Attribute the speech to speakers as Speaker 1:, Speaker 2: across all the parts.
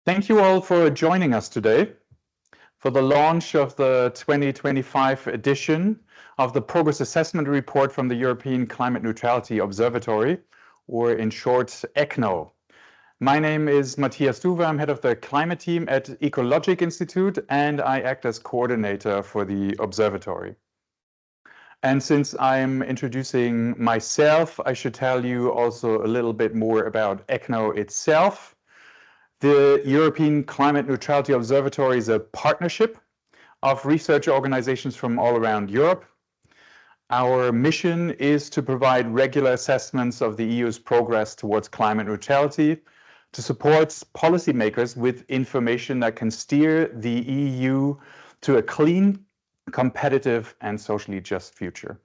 Speaker 1: Thank you all for joining us today for the launch of the 2025 edition of the Progress Assessment Report from the European Climate Neutrality Observatory, or in short, ECNO. My name is Matthias Duwe. I'm head of the climate team at Ecologic Institute, and I act as coordinator for the observatory. And since I'm introducing myself, I should tell you also a little bit more about ECNO itself. The European Climate Neutrality Observatory is a partnership of research organizations from all around Europe. Our mission is to provide regular assessments of the EU's progress towards climate neutrality, to support policymakers with information that can steer the EU to a clean, competitive, and socially just future.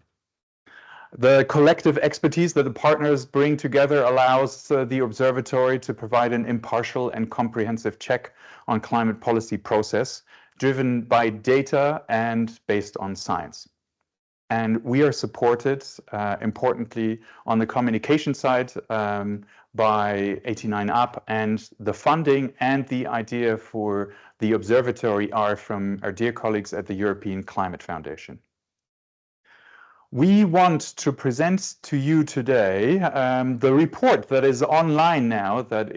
Speaker 1: The collective expertise that the partners bring together allows the observatory to provide an impartial and comprehensive check on climate policy process driven by data and based on science. And we are supported, importantly, on the communication side by 89UP, and the funding and the idea for the observatory are from our dear colleagues at the European Climate Foundation. We want to present to you today the report that is online now, that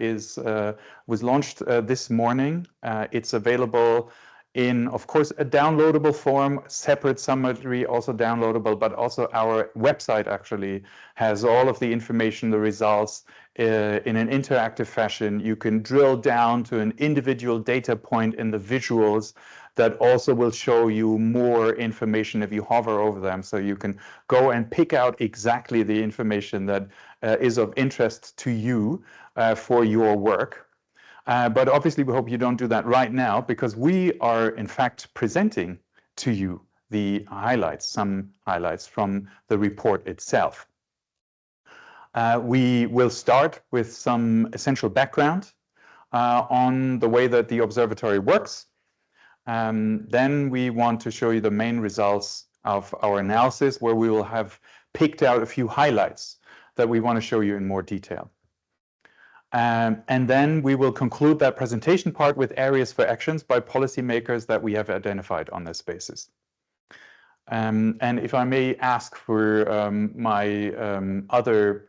Speaker 1: was launched this morning. It's available in, of course, a downloadable form, separate summary also downloadable, but also our website actually has all of the information, the results in an interactive fashion. You can drill down to an individual data point in the visuals that also will show you more information if you hover over them, so you can go and pick out exactly the information that is of interest to you for your work. But obviously we hope you don't do that right now, because we are in fact presenting to you the highlights, some highlights from the report itself. We will start with some essential background on the way that the observatory works. Then we want to show you the main results of our analysis, where we will have picked out a few highlights that we want to show you in more detail. And then we will conclude that presentation part with areas for actions by policymakers that we have identified on this basis. And if I may ask for my other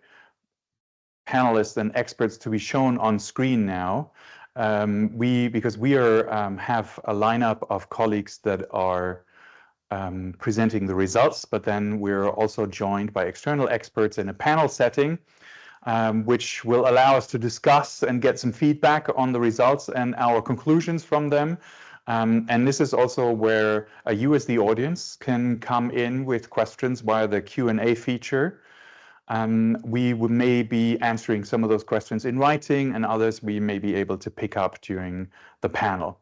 Speaker 1: panelists and experts to be shown on screen now, because we have a lineup of colleagues that are presenting the results, but then we're also joined by external experts in a panel setting, which will allow us to discuss and get some feedback on the results and our conclusions from them. And this is also where you as the audience can come in with questions via the Q&A feature. We may be answering some of those questions in writing, and others we may be able to pick up during the panel.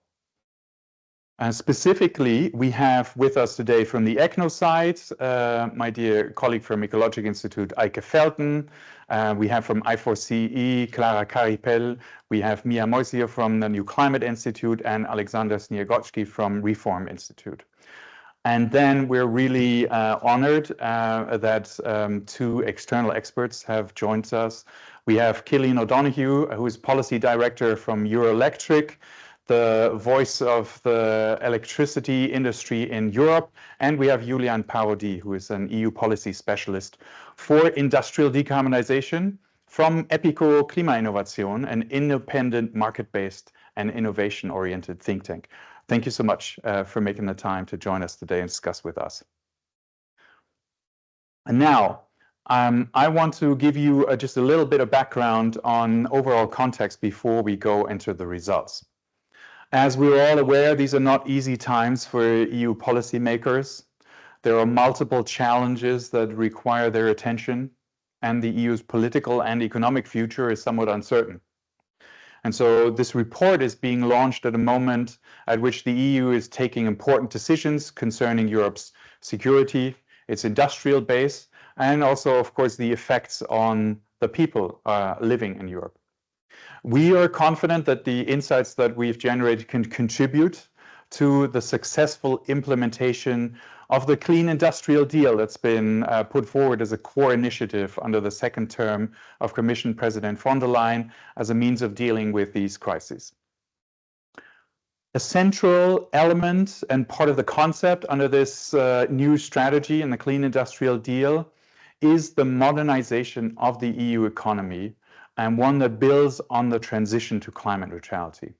Speaker 1: Specifically, we have with us today from the ECNO side, my dear colleague from Ecologic Institute, Eike Felten. We have from I4CE, Clara Caripel. We have Mia Moisier from the New Climate Institute, and Alexander Sniegoczki from Reform Institute. And then we're really honored that two external experts have joined us. We have Cillian O'Donoghue, who is policy director from Euroelectric, the voice of the electricity industry in Europe. And we have Julian Parodi, who is an EU policy specialist for industrial decarbonization from EPICO Klimainnovation, an independent, market-based and innovation-oriented think tank. Thank you so much for making the time to join us today and discuss with us. And now, I want to give you just a little bit of background on overall context before we go into the results. As we're all aware, these are not easy times for EU policymakers. There are multiple challenges that require their attention, and the EU's political and economic future is somewhat uncertain. And so this report is being launched at a moment at which the EU is taking important decisions concerning Europe's security, its industrial base, and also, of course, the effects on the people living in Europe. We are confident that the insights that we've generated can contribute to the successful implementation of the Clean Industrial Deal that's been put forward as a core initiative under the second term of Commission President von der Leyen as a means of dealing with these crises. A central element and part of the concept under this new strategy in the Clean Industrial Deal is the modernization of the EU economy, and one that builds on the transition to climate neutrality.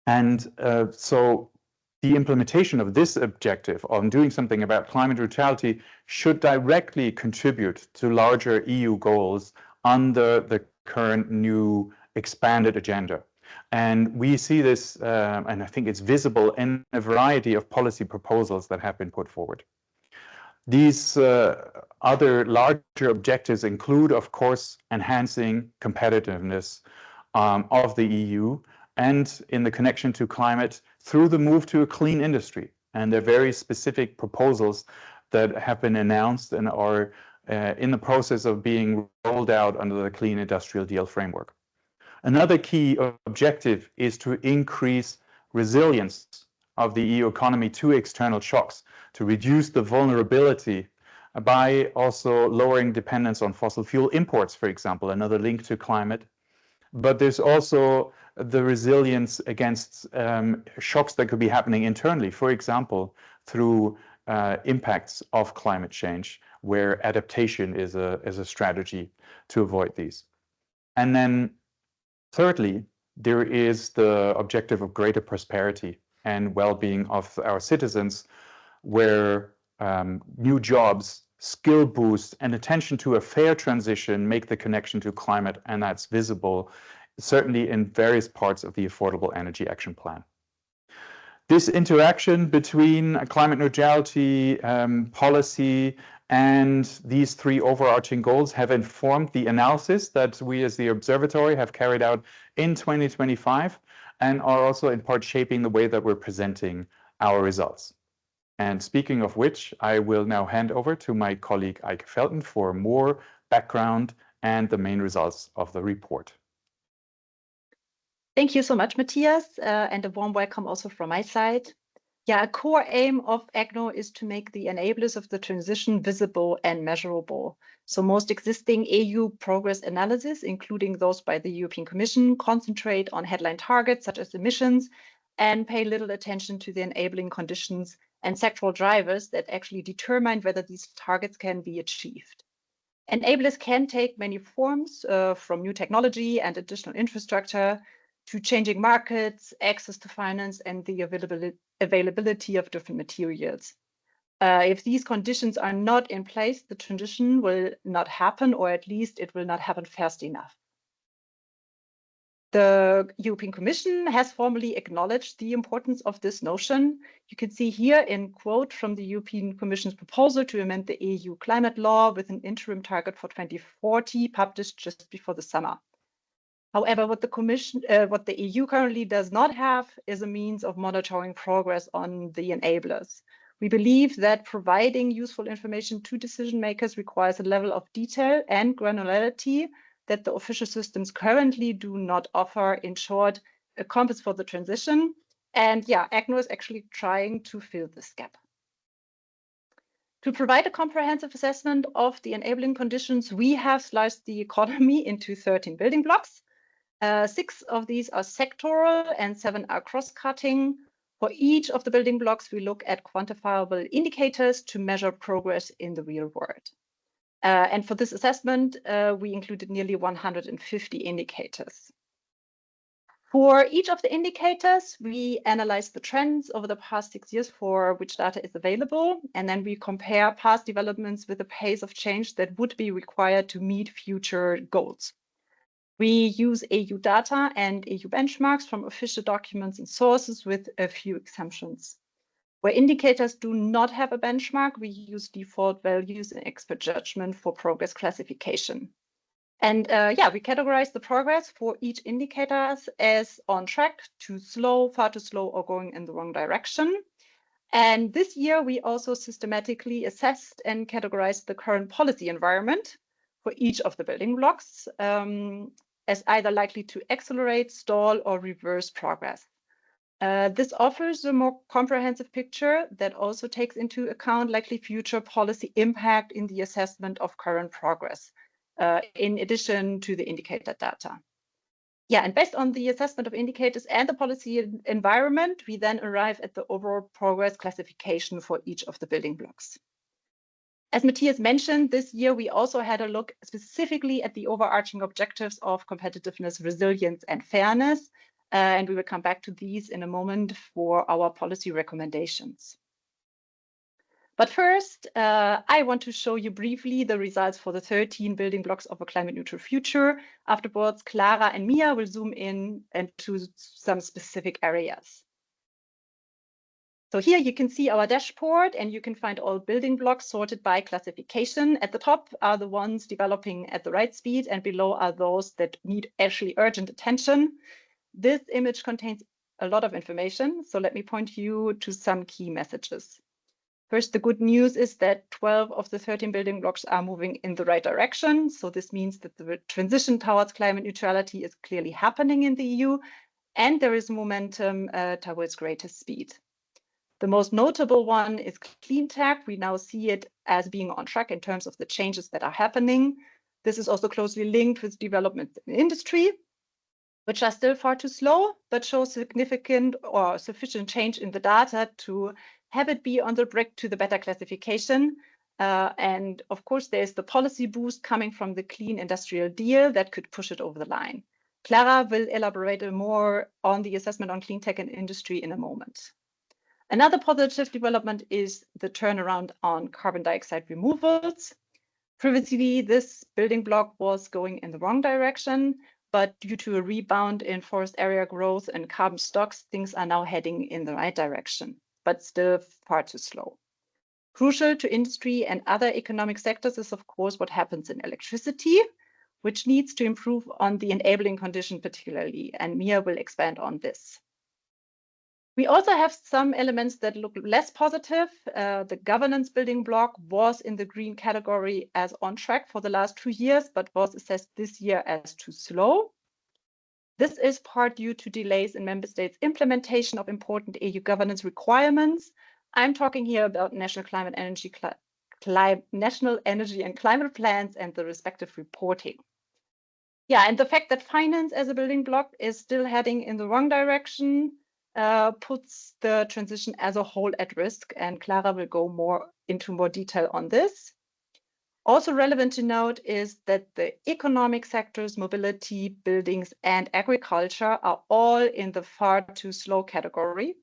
Speaker 1: And so the implementation of this objective on doing something about climate neutrality should directly contribute to larger EU goals under the current new expanded agenda. And we see this, and I think it's visible in a variety of policy proposals that have been put forward. These other larger objectives include, of course, enhancing competitiveness of the EU, and in the connection to climate through the move to a clean industry. And there are very specific proposals that have been announced and are in the process of being rolled out under the Clean Industrial Deal framework. Another key objective is to increase resilience of the EU economy to external shocks, to reduce the vulnerability by also lowering dependence on fossil fuel imports, for example, another link to climate. But there's also the resilience against shocks that could be happening internally, for example, through impacts of climate change, where adaptation is a strategy to avoid these. And then thirdly, there is the objective of greater prosperity and well-being of our citizens, where new jobs, skill boost, and attention to a fair transition make the connection to climate, and that's visible certainly in various parts of the Affordable Energy Action Plan. This interaction between climate neutrality policy and these three overarching goals have informed the analysis that we as the observatory have carried out in 2025, and are also in part shaping the way that we're presenting our results. And speaking of which, I will now hand over to my colleague Eike Felten for more background and the main results of the report.
Speaker 2: Thank you so much, Matthias, and a warm welcome also from my side. Yeah, a core aim of ECNO is to make the enablers of the transition visible and measurable. So most existing EU progress analysis, including those by the European Commission, concentrate on headline targets such as emissions and pay little attention to the enabling conditions and sectoral drivers that actually determine whether these targets can be achieved. Enablers can take many forms, from new technology and additional infrastructure to changing markets, access to finance, and the availability of different materials. If these conditions are not in place, the transition will not happen, or at least it will not happen fast enough. The European Commission has formally acknowledged the importance of this notion. You can see here in quote from the European Commission's proposal to amend the EU climate law with an interim target for 2040, published just before the summer. However, what the EU currently does not have is a means of monitoring progress on the enablers. We believe that providing useful information to decision makers requires a level of detail and granularity that the official systems currently do not offer. In short, a compass for the transition. And yeah, ECNO is actually trying to fill this gap. To provide a comprehensive assessment of the enabling conditions, we have sliced the economy into 13 building blocks. 6 of these are sectoral and 7 are cross-cutting. For each of the building blocks, we look at quantifiable indicators to measure progress in the real world. And for this assessment, we included nearly 150 indicators. For each of the indicators, we analyze the trends over the past 6 years for which data is available, and then we compare past developments with the pace of change that would be required to meet future goals. We use EU data and EU benchmarks from official documents and sources, with a few exemptions. Where indicators do not have a benchmark, we use default values and expert judgment for progress classification. And yeah, we categorize the progress for each indicator as on track, too slow, far too slow, or going in the wrong direction. And this year, we also systematically assessed and categorized the current policy environment for each of the building blocks as either likely to accelerate, stall, or reverse progress. This offers a more comprehensive picture that also takes into account likely future policy impact in the assessment of current progress, in addition to the indicator data. Yeah, and based on the assessment of indicators and the policy environment, we then arrive at the overall progress classification for each of the building blocks. As Matthias mentioned, this year we also had a look specifically at the overarching objectives of competitiveness, resilience, and fairness. And we will come back to these in a moment for our policy recommendations. But first, I want to show you briefly the results for the 13 building blocks of a climate neutral future. Afterwards, Clara and Mia will zoom in into some specific areas. So here you can see our dashboard, and you can find all building blocks sorted by classification. At the top are the ones developing at the right speed, and below are those that need actually urgent attention. This image contains a lot of information, so let me point you to some key messages. First, the good news is that 12 of the 13 building blocks are moving in the right direction. So this means that the transition towards climate neutrality is clearly happening in the EU, and there is momentum towards greater speed. The most notable one is clean tech. We now see it as being on track in terms of the changes that are happening. This is also closely linked with developments in industry, which are still far too slow, but show significant or sufficient change in the data to have it be on the brink to the better classification. And of course, there's the policy boost coming from the Clean Industrial Deal that could push it over the line. Clara will elaborate more on the assessment on clean tech and industry in a moment. Another positive development is the turnaround on carbon dioxide removals. Previously, this building block was going in the wrong direction, but due to a rebound in forest area growth and carbon stocks, things are now heading in the right direction, but still far too slow. Crucial to industry and other economic sectors is, of course, what happens in electricity, which needs to improve on the enabling condition particularly, and Mia will expand on this. We also have some elements that look less positive. The governance building block was in the green category as on track for the last 2 years, but was assessed this year as too slow. This is part due to delays in member states' implementation of important EU governance requirements. I'm talking here about national energy and climate plans and the respective reporting. Yeah, and the fact that finance as a building block is still heading in the wrong direction puts the transition as a whole at risk, and Clara will go into more detail on this. Also relevant to note is that the economic sectors, mobility, buildings, and agriculture are all in the far too slow category.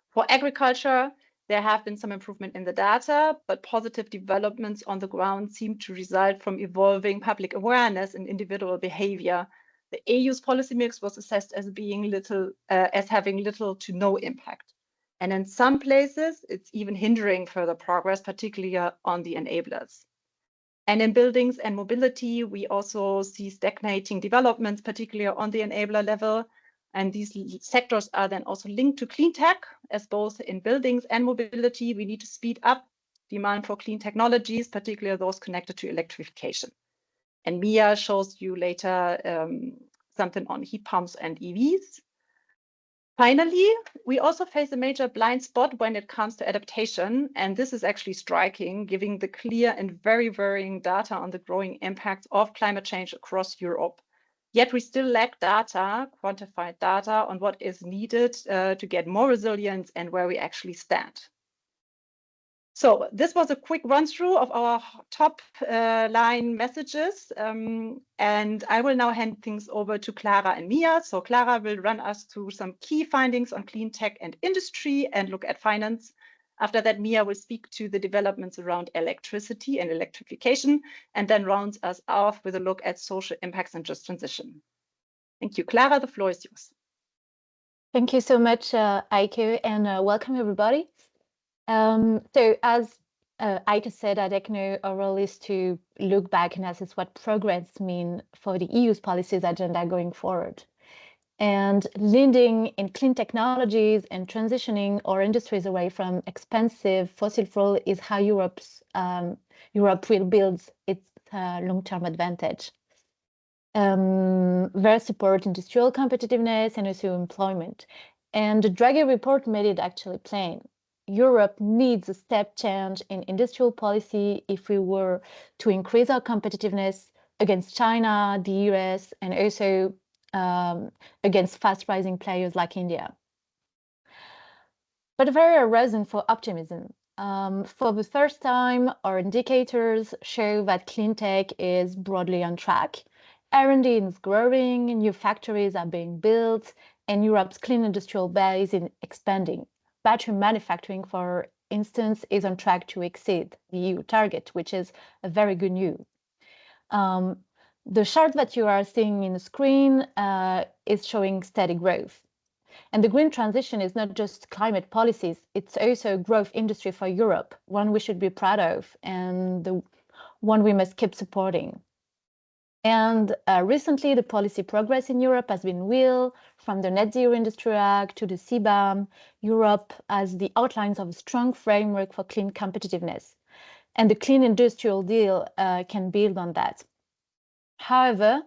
Speaker 2: For agriculture, there have been some improvement in the data, but positive developments on the ground seem to result from evolving public awareness and individual behavior. The EU's policy mix was assessed as having little to no impact. And in some places, it's even hindering further progress, particularly on the enablers. And in buildings and mobility, we also see stagnating developments, particularly on the enabler level. And these sectors are then also linked to clean tech, as both in buildings and mobility, we need to speed up demand for clean technologies, particularly those connected to electrification. And Mia shows you later something on heat pumps and EVs. Finally, we also face a major blind spot when it comes to adaptation, and this is actually striking, giving the clear and very varying data on the growing impact of climate change across Europe. Yet we still lack data, quantified data, on what is needed to get more resilience and where we actually stand. So this was a quick run through of our top line messages. And I will now hand things over to Clara and Mia. So Clara will run us through some key findings on clean tech and industry and look at finance. After that, Mia will speak to the developments around electricity and electrification, and then rounds us off with a look at social impacts and just transition. Thank you. Clara, the floor is yours.
Speaker 3: Thank you so much, Eike, and welcome everybody. So as Eike said, at ECNO, our role is to look back and assess what progress means for the EU's policies agenda going forward. And leading in clean technologies and transitioning our industries away from expensive fossil fuel is how Europe will build its long-term advantage. Very support industrial competitiveness and also employment. And the Draghi report made it actually plain. Europe needs a step change in industrial policy if we were to increase our competitiveness against China, the US, and also against fast-rising players like India. But there are reasons for optimism. For the first time, our indicators show that clean tech is broadly on track. R&D is growing, new factories are being built, and Europe's clean industrial base is expanding. Battery manufacturing, for instance, is on track to exceed the EU target, which is a very good news. The chart that you are seeing in the screen is showing steady growth. And the green transition is not just climate policies, it's also a growth industry for Europe, one we should be proud of and the one we must keep supporting. And recently, the policy progress in Europe has been real, from the Net Zero Industry Act to the CBAM. Europe has the outlines of a strong framework for clean competitiveness. And the Clean Industrial Deal can build on that. However,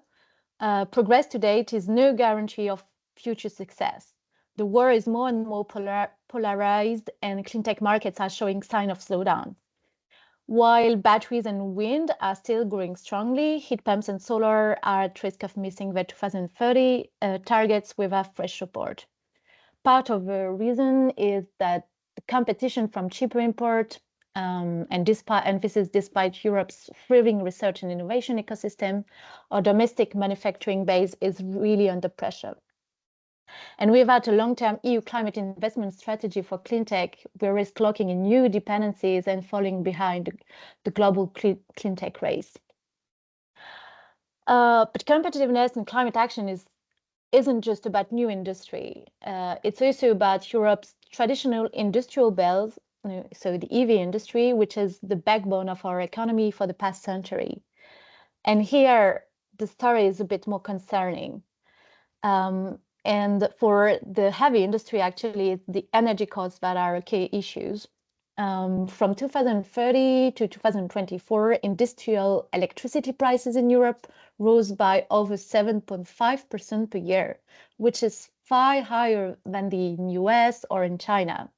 Speaker 3: progress to date is no guarantee of future success. The world is more and more polarized, and clean tech markets are showing signs of slowdown. While batteries and wind are still growing strongly, heat pumps and solar are at risk of missing their 2030 targets without fresh support. Part of the reason is that the competition from cheaper import and despite Europe's thriving research and innovation ecosystem, our domestic manufacturing base is really under pressure. And without a long-term EU climate investment strategy for clean tech, we risk locking in new dependencies and falling behind the global clean tech race. But competitiveness and climate action isn't just about new industry. It's also about Europe's traditional industrial base, so the EV industry, which is the backbone of our economy for the past century. And here, the story is a bit more concerning. And for the heavy industry, actually, it's the energy costs that are key issues. From 2030 to 2024, industrial electricity prices in Europe rose by over 7.5% per year, which is far higher than in the US or in China.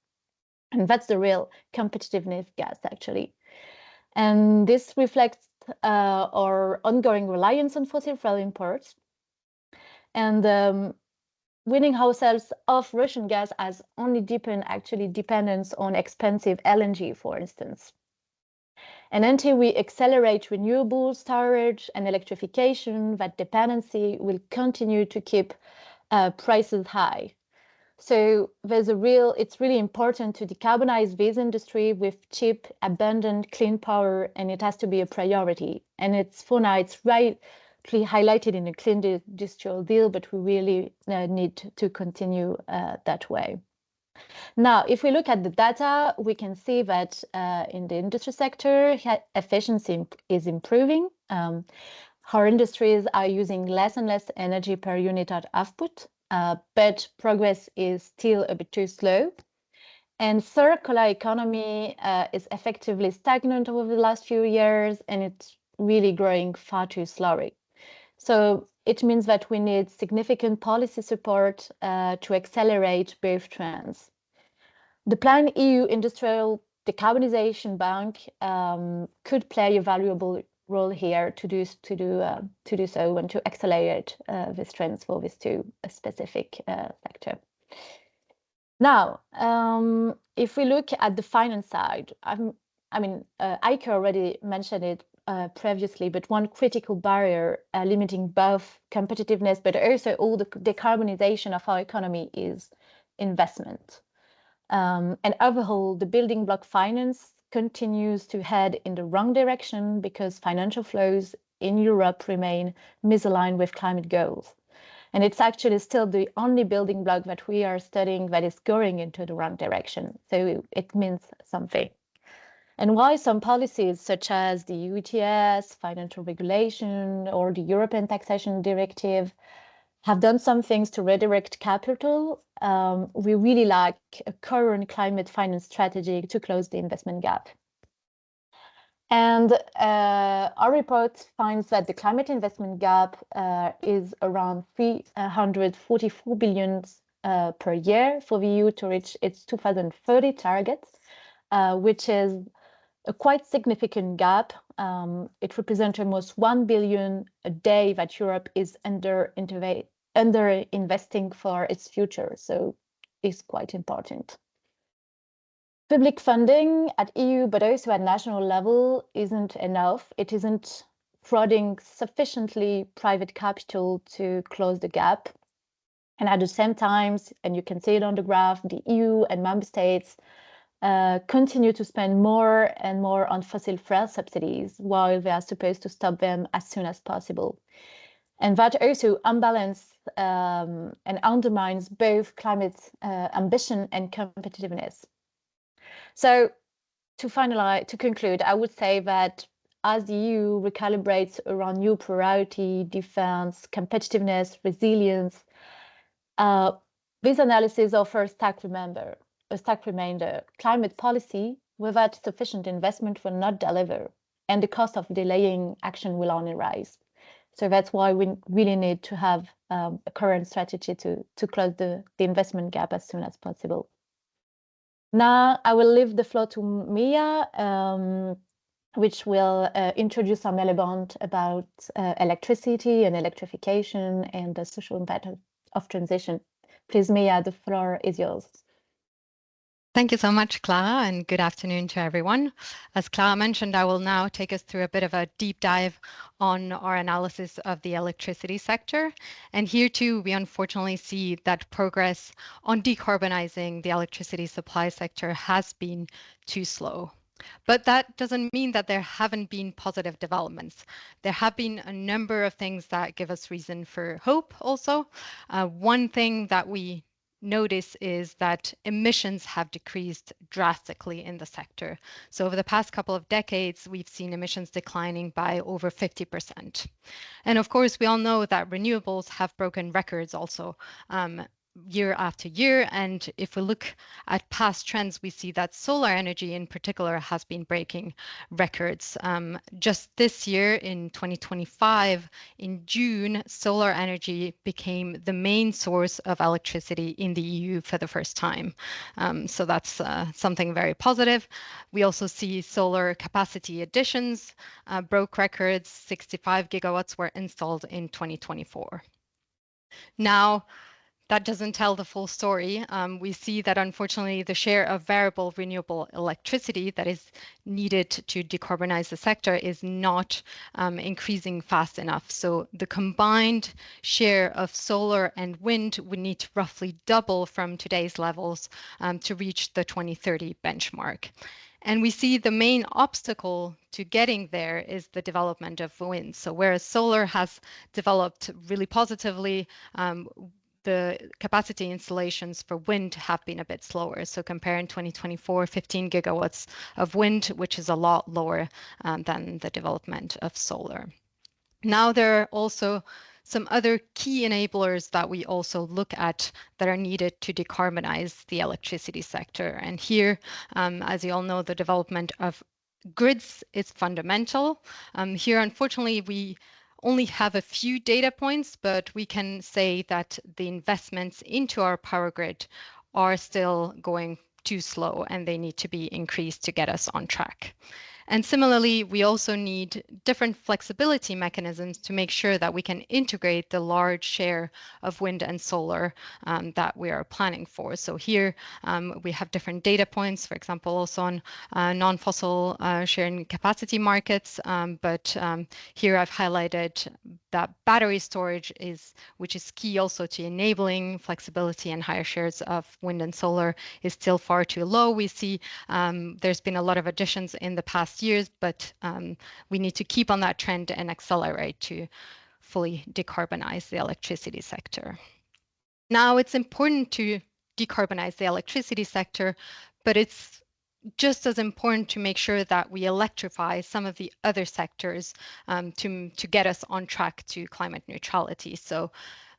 Speaker 3: And that's the real competitiveness gap, actually. And this reflects our ongoing reliance on fossil fuel imports. And weaning ourselves off Russian gas has only deepened actually dependence on expensive LNG, for instance. And until we accelerate renewable storage and electrification, that dependency will continue to keep prices high. So it's really important to decarbonize this industry with cheap, abundant, clean power, and it has to be a priority. And for now, it's rightly highlighted in the Clean Industrial Deal, but we really need to continue that way. Now, if we look at the data, we can see that in the industry sector, efficiency is improving. Our industries are using less and less energy per unit of output, but progress is still a bit too slow. And circular economy is effectively stagnant over the last few years, and it's really growing far too slowly. So it means that we need significant policy support to accelerate both trends. The planned EU Industrial Decarbonization Bank could play a valuable role here to do so and to accelerate these trends for these two specific sector. Now, if we look at the finance side, Eike already mentioned it previously, but one critical barrier limiting both competitiveness but also all the decarbonization of our economy is investment. And overall, the building block finance continues to head in the wrong direction because financial flows in Europe remain misaligned with climate goals. And it's actually still the only building block that we are studying that is going into the wrong direction. So it means something. And why some policies such as the EU ETS, financial regulation, or the European Taxation Directive have done some things to redirect capital, we really lack a current climate finance strategy to close the investment gap. And our report finds that the climate investment gap is around 344 billion per year for the EU to reach its 2030 targets, which is a quite significant gap. It represents almost 1 billion a day that Europe is under under investing for its future. So it's quite important. Public funding at EU, but also at national level, isn't enough. It isn't providing sufficiently private capital to close the gap. And at the same time, and you can see it on the graph, the EU and member states continue to spend more and more on fossil fuel subsidies while they are supposed to stop them as soon as possible. And that also unbalances and undermines both climate ambition and competitiveness. So to conclude, I would say that as the EU recalibrates around new priority, defense, competitiveness, resilience, this analysis offers a stark reminder. Climate policy without sufficient investment will not deliver, and the cost of delaying action will only rise. So that's why we really need to have a current strategy to close the investment gap as soon as possible. Now I will leave the floor to Mia, which will introduce some elements about electricity and electrification and the social impact of transition. Please, Mia, the floor is yours.
Speaker 4: Thank you so much, Clara, and good afternoon to everyone. As Clara mentioned, I will now take us through a bit of a deep dive on our analysis of the electricity sector. And here too, we unfortunately see that progress on decarbonizing the electricity supply sector has been too slow. But that doesn't mean that there haven't been positive developments. There have been a number of things that give us reason for hope also. One thing that we notice is that emissions have decreased drastically in the sector. So over the past couple of decades, we've seen emissions declining by over 50%. And of course, we all know that renewables have broken records also year after year. And if we look at past trends, we see that solar energy in particular has been breaking records. Just this year in 2025, in June, solar energy became the main source of electricity in the EU for the first time. So that's something very positive. We also see solar capacity additions broke records. 65 gigawatts were installed in 2024. Now, that doesn't tell the full story. We see that unfortunately the share of variable renewable electricity that is needed to decarbonize the sector is not increasing fast enough. So the combined share of solar and wind would need to roughly double from today's levels to reach the 2030 benchmark. And we see the main obstacle to getting there is the development of wind. So whereas solar has developed really positively, the capacity installations for wind have been a bit slower. So comparing 2024, 15 gigawatts of wind, which is a lot lower than the development of solar. Now there are also some other key enablers that we also look at that are needed to decarbonize the electricity sector. And here, as you all know, the development of grids is fundamental. Here, unfortunately, we only have a few data points, but we can say that the investments into our power grid are still going too slow and they need to be increased to get us on track. And similarly, we also need different flexibility mechanisms to make sure that we can integrate the large share of wind and solar that we are planning for. So here we have different data points, for example, also on non-fossil sharing capacity markets. But here I've highlighted that battery storage which is key also to enabling flexibility and higher shares of wind and solar, is still far too low. We see there's been a lot of additions in the past years, but we need to keep on that trend and accelerate to fully decarbonize the electricity sector. Now, it's important to decarbonize the electricity sector, but it's just as important to make sure that we electrify some of the other sectors to get us on track to climate neutrality. So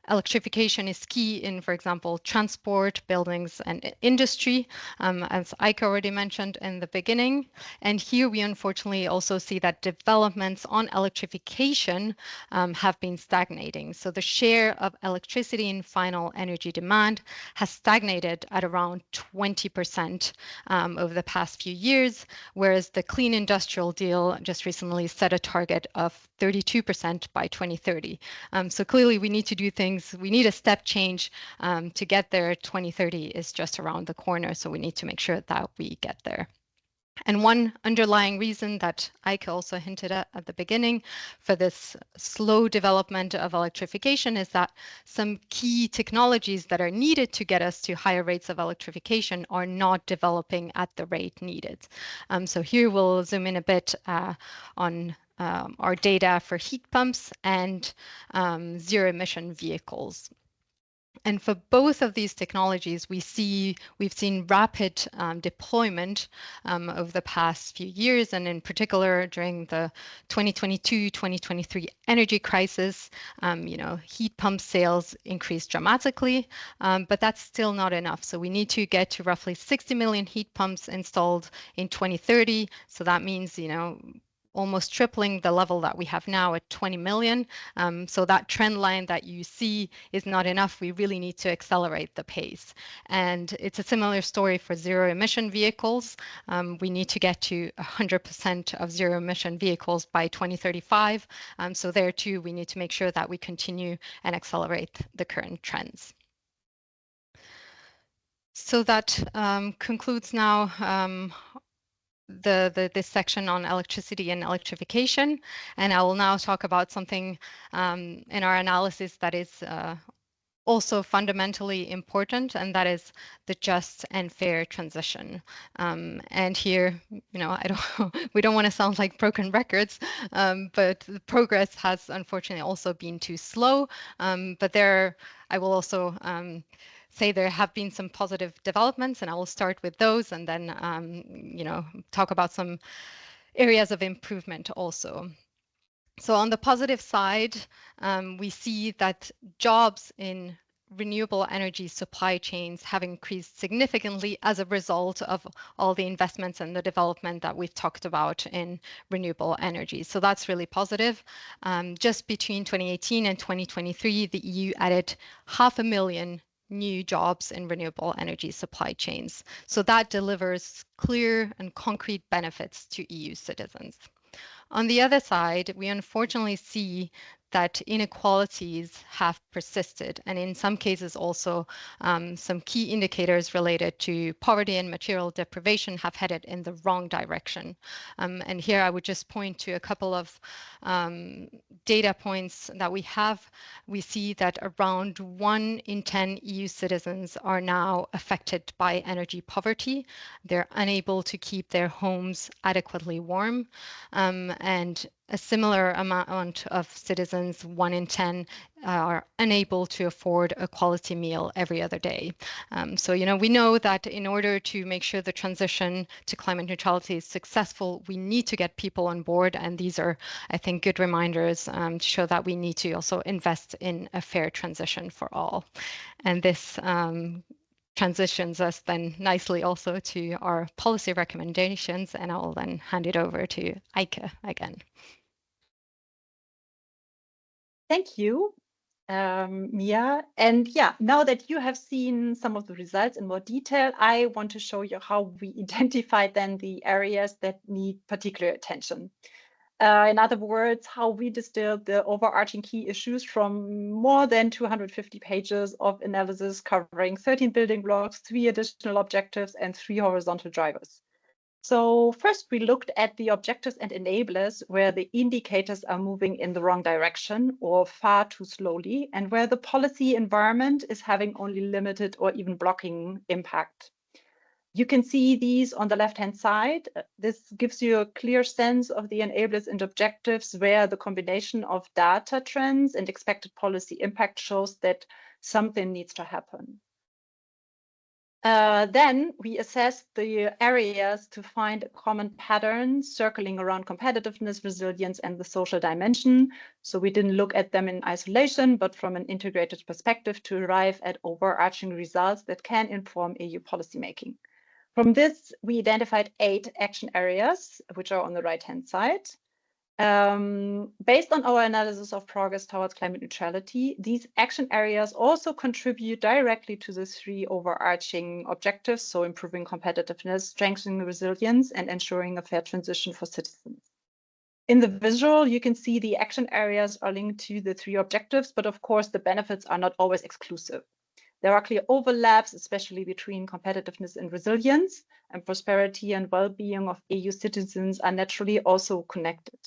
Speaker 4: electrification is key in, for example, transport, buildings, and industry, as Eike already mentioned in the beginning. And here we unfortunately also see that developments on electrification have been stagnating. So the share of electricity in final energy demand has stagnated at around 20% over the past few years, whereas the Clean Industrial Deal just recently set a target of 32% by 2030. So clearly we need to do things things, we need a step change to get there. 2030 is just around the corner, so we need to make sure that we get there. And one underlying reason that Eike also hinted at the beginning for this slow development of electrification is that some key technologies that are needed to get us to higher rates of electrification are not developing at the rate needed. So here we'll zoom in a bit on our data for heat pumps and zero emission vehicles. And for both of these technologies, we've seen rapid deployment over the past few years, and in particular during the 2022-2023 energy crisis, heat pump sales increased dramatically, but that's still not enough. So we need to get to roughly 60 million heat pumps installed in 2030. So that means, almost tripling the level that we have now at 20 million. So that trend line that you see is not enough. We really need to accelerate the pace. And it's a similar story for zero emission vehicles. We need to get to 100% of zero emission vehicles by 2035. So there too, we need to make sure that we continue and accelerate the current trends. So that concludes now this section on electricity and electrification, and I will now talk about something in our analysis that is also fundamentally important, and that is the just and fair transition. And here, we don't want to sound like broken records, but the progress has unfortunately also been too slow. But I will also say there have been some positive developments, and I will start with those, and then talk about some areas of improvement also. So on the positive side, we see that jobs in renewable energy supply chains have increased significantly as a result of all the investments and the development that we've talked about in renewable energy. So that's really positive. Just between 2018 and 2023, the EU added 500,000 new jobs in renewable energy supply chains. So that delivers clear and concrete benefits to EU citizens. On the other side, we unfortunately see that inequalities have persisted, and in some cases also some key indicators related to poverty and material deprivation have headed in the wrong direction. And here I would just point to a couple of data points that we have. We see that around 1 in 10 EU citizens are now affected by energy poverty. They're unable to keep their homes adequately warm, and a similar amount of citizens, 1 in 10, are unable to afford a quality meal every other day. So, we know that in order to make sure the transition to climate neutrality is successful, we need to get people on board. And these are, I think, good reminders to show that we need to also invest in a fair transition for all. And this transitions us then nicely also to our policy recommendations. And I will then hand it over to Eike again.
Speaker 2: Thank you, Mia. And yeah, now that you have seen some of the results in more detail, I want to show you how we identified then the areas that need particular attention. In other words, how we distilled the overarching key issues from more than 250 pages of analysis covering 13 building blocks, 3 additional objectives, and 3 horizontal drivers. So first, we looked at the objectives and enablers where the indicators are moving in the wrong direction or far too slowly, and where the policy environment is having only limited or even blocking impact. You can see these on the left-hand side. This gives you a clear sense of the enablers and objectives where the combination of data trends and expected policy impact shows that something needs to happen. Then we assessed the areas to find a common pattern circling around competitiveness, resilience, and the social dimension. So we didn't look at them in isolation, but from an integrated perspective to arrive at overarching results that can inform EU policymaking. From this, we identified 8 action areas, which are on the right-hand side. Based on our analysis of progress towards climate neutrality, these action areas also contribute directly to the 3 overarching objectives, so improving competitiveness, strengthening resilience, and ensuring a fair transition for citizens. In the visual, you can see the action areas are linked to the 3 objectives, but of course the benefits are not always exclusive. There are clear overlaps, especially between competitiveness and resilience, and prosperity and well-being of EU citizens are naturally also connected.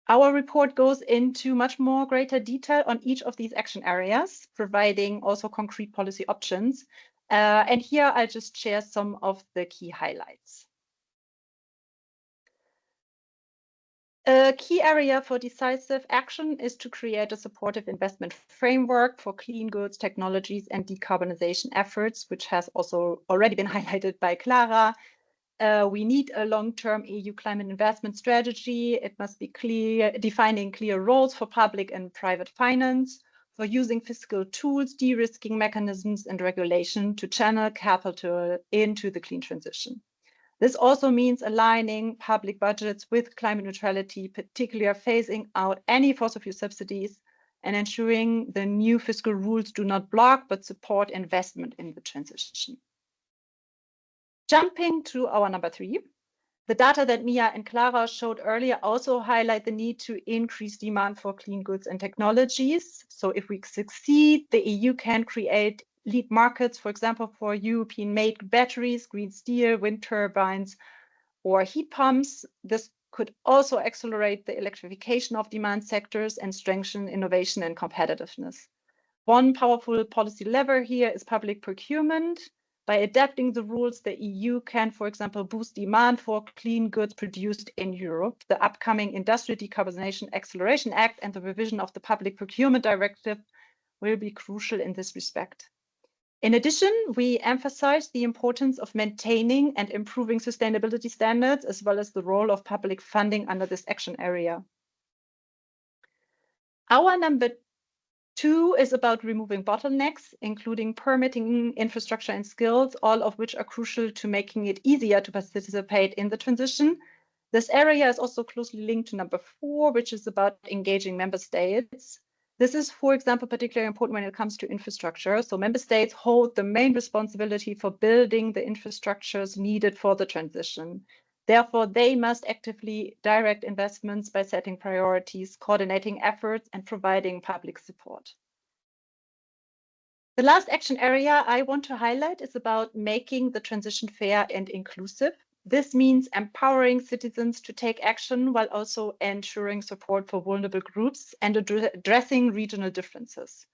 Speaker 2: Our report goes into much more greater detail on each of these action areas, providing also concrete policy options. And here I'll just share some of the key highlights. A key area for decisive action is to create a supportive investment framework for clean goods, technologies, and decarbonization efforts, which has also already been highlighted by Clara. We need a long-term EU climate investment strategy. It must be clear, defining clear roles for public and private finance, for using fiscal tools, de-risking mechanisms, and regulation to channel capital into the clean transition. This also means aligning public budgets with climate neutrality, particularly phasing out any fossil fuel subsidies and ensuring the new fiscal rules do not block but support investment in the transition. Jumping to our number 3, the data that Mia and Clara showed earlier also highlight the need to increase demand for clean goods and technologies. So if we succeed, the EU can create lead markets, for example, for European-made batteries, green steel, wind turbines, or heat pumps. This could also accelerate the electrification of demand sectors and strengthen innovation and competitiveness. One powerful policy lever here is public procurement. By adapting the rules, the EU can, for example, boost demand for clean goods produced in Europe. The upcoming Industrial Decarbonization Acceleration Act and the revision of the Public Procurement Directive will be crucial in this respect. In addition, we emphasize the importance of maintaining and improving sustainability standards, as well as the role of public funding under this action area. Our number 2 is about removing bottlenecks, including permitting, infrastructure, and skills, all of which are crucial to making it easier to participate in the transition. This area is also closely linked to number 4, which is about engaging member states. This is, for example, particularly important when it comes to infrastructure. So member states hold the main responsibility for building the infrastructures needed for the transition. Therefore, they must actively direct investments by setting priorities, coordinating efforts, and providing public support. The last action area I want to highlight is about making the transition fair and inclusive. This means empowering citizens to take action while also ensuring support for vulnerable groups and addressing regional differences.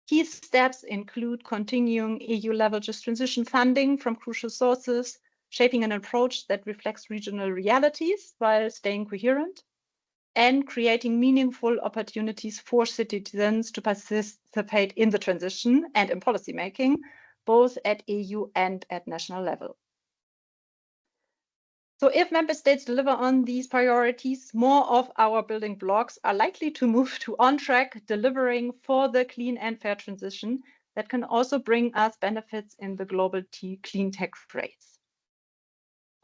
Speaker 2: Key steps include continuing EU-level just transition funding from crucial sources, shaping an approach that reflects regional realities while staying coherent, and creating meaningful opportunities for citizens to participate in the transition and in policymaking, both at EU and at national level. So if member states deliver on these priorities, more of our building blocks are likely to move to on-track delivering for the clean and fair transition that can also bring us benefits in the global clean tech race.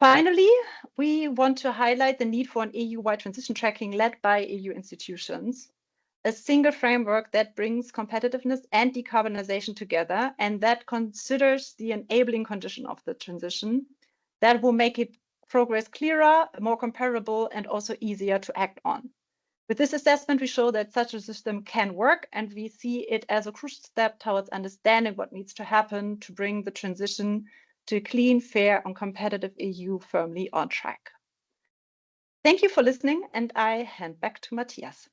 Speaker 2: Finally, we want to highlight the need for an EU-wide transition tracking led by EU institutions, a single framework that brings competitiveness and decarbonization together and that considers the enabling condition of the transition that will make it progress clearer, more comparable, and also easier to act on. With this assessment, we show that such a system can work, and we see it as a crucial step towards understanding what needs to happen to bring the transition to a clean, fair, and competitive EU firmly on track. Thank you for listening, and I hand back to Matthias.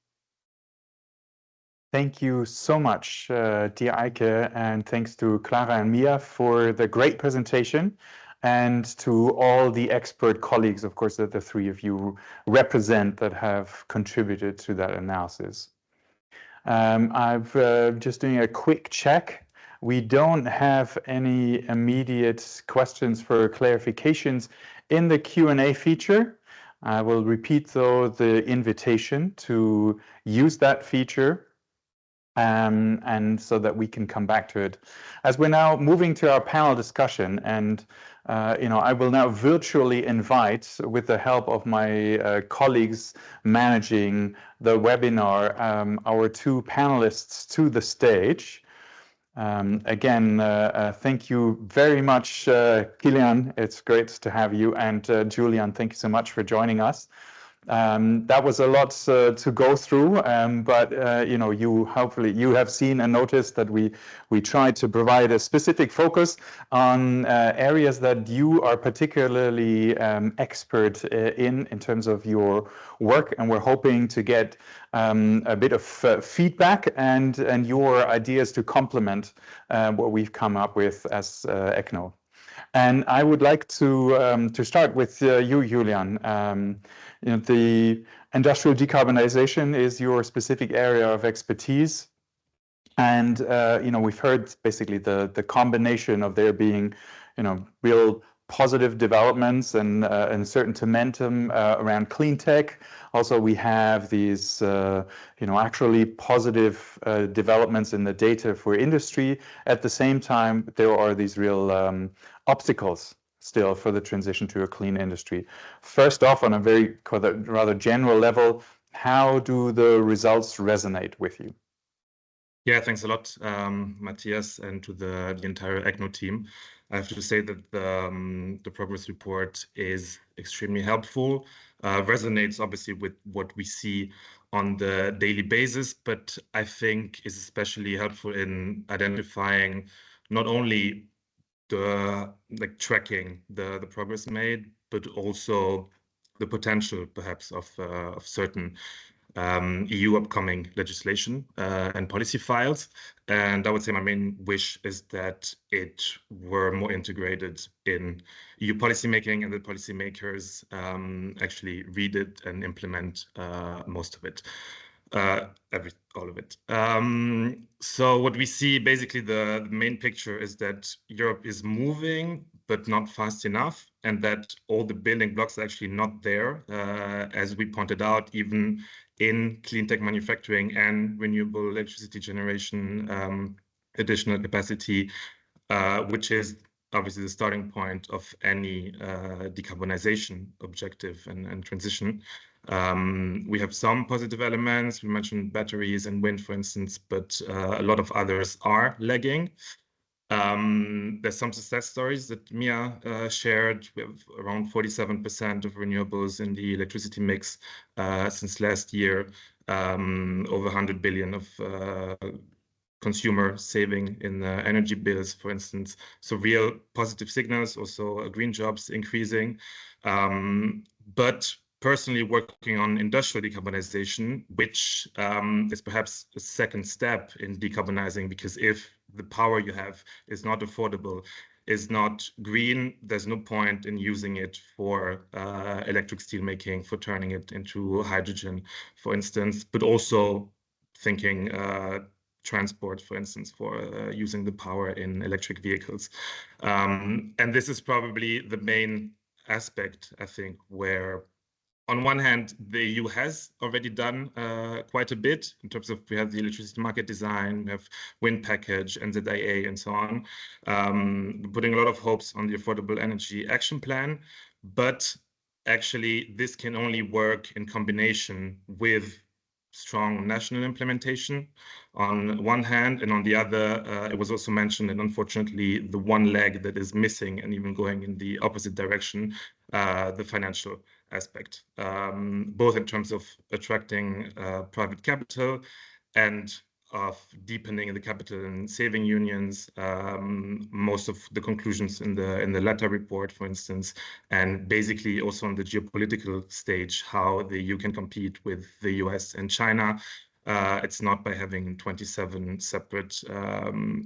Speaker 1: Thank you so much, dear Eike, and thanks to Clara and Mia for the great presentation, and to all the expert colleagues, of course, that the 3 of you represent that have contributed to that analysis. I've just doing a quick check. We don't have any immediate questions for clarifications in the Q&A feature. I will repeat, though, the invitation to use that feature and so that we can come back to it. As we're now moving to our panel discussion, and I will now virtually invite, with the help of my colleagues managing the webinar, our 2 panelists to the stage. Again, thank you very much, Kilian. It's great to have you. And Julian, thank you so much for joining us. That was a lot to go through, but you know, hopefully you have seen and noticed that we tried to provide a specific focus on areas that you are particularly expert in terms of your work, and we're hoping to get a bit of feedback and your ideas to complement what we've come up with as ECNO. And I would like to start with you, Julian. You know, the industrial decarbonization is your specific area of expertise, and you know, we've heard basically the combination of there being, you know, real positive developments and certain momentum around clean tech. Also, we have these, you know, actually positive developments in the data for industry. At the same time, there are these real obstacles still for the transition to a clean industry. First off, on a very rather general level, how do the results resonate with you?
Speaker 5: Yeah, thanks a lot, Matthias, and to the entire ECNO team. I have to say that the progress report is extremely helpful, resonates obviously with what we see on the daily basis, but I think is especially helpful in identifying not only tracking the progress made, but also the potential perhaps of certain EU upcoming legislation and policy files. And I would say my main wish is that it were more integrated in EU policymaking, and the policymakers actually read it and implement most of it. All of it. So what we see, basically the main picture is that Europe is moving, but not fast enough, and that all the building blocks are actually not there. As we pointed out, even in clean tech manufacturing and renewable electricity generation, additional capacity, which is obviously the starting point of any decarbonization objective and transition. We have some positive elements. We mentioned batteries and wind, for instance, but a lot of others are lagging. There's some success stories that Mia shared. We have around 47% of renewables in the electricity mix since last year, over 100 billion of consumer saving in energy bills, for instance. So real positive signals, also green jobs increasing. But personally working on industrial decarbonization, which is perhaps a second step in decarbonizing, because if the power you have is not affordable, is not green, there's no point in using it for electric steel making, for turning it into hydrogen, for instance, but also thinking transport, for instance, for using the power in electric vehicles. And this is probably the main aspect, I think, where on one hand, the EU has already done quite a bit in terms of, we have the electricity market design, we have wind package, NZIA, and so on. We're putting a lot of hopes on the Affordable Energy Action Plan, but actually this can only work in combination with strong national implementation on one hand, and on the other, it was also mentioned, and unfortunately, the one leg that is missing and even going in the opposite direction, the financial aspect, both in terms of attracting private capital and of deepening the capital and saving unions. Most of the conclusions in the latter report, for instance, and basically also on the geopolitical stage, how the EU can compete with the US and China. It's not by having 27 separate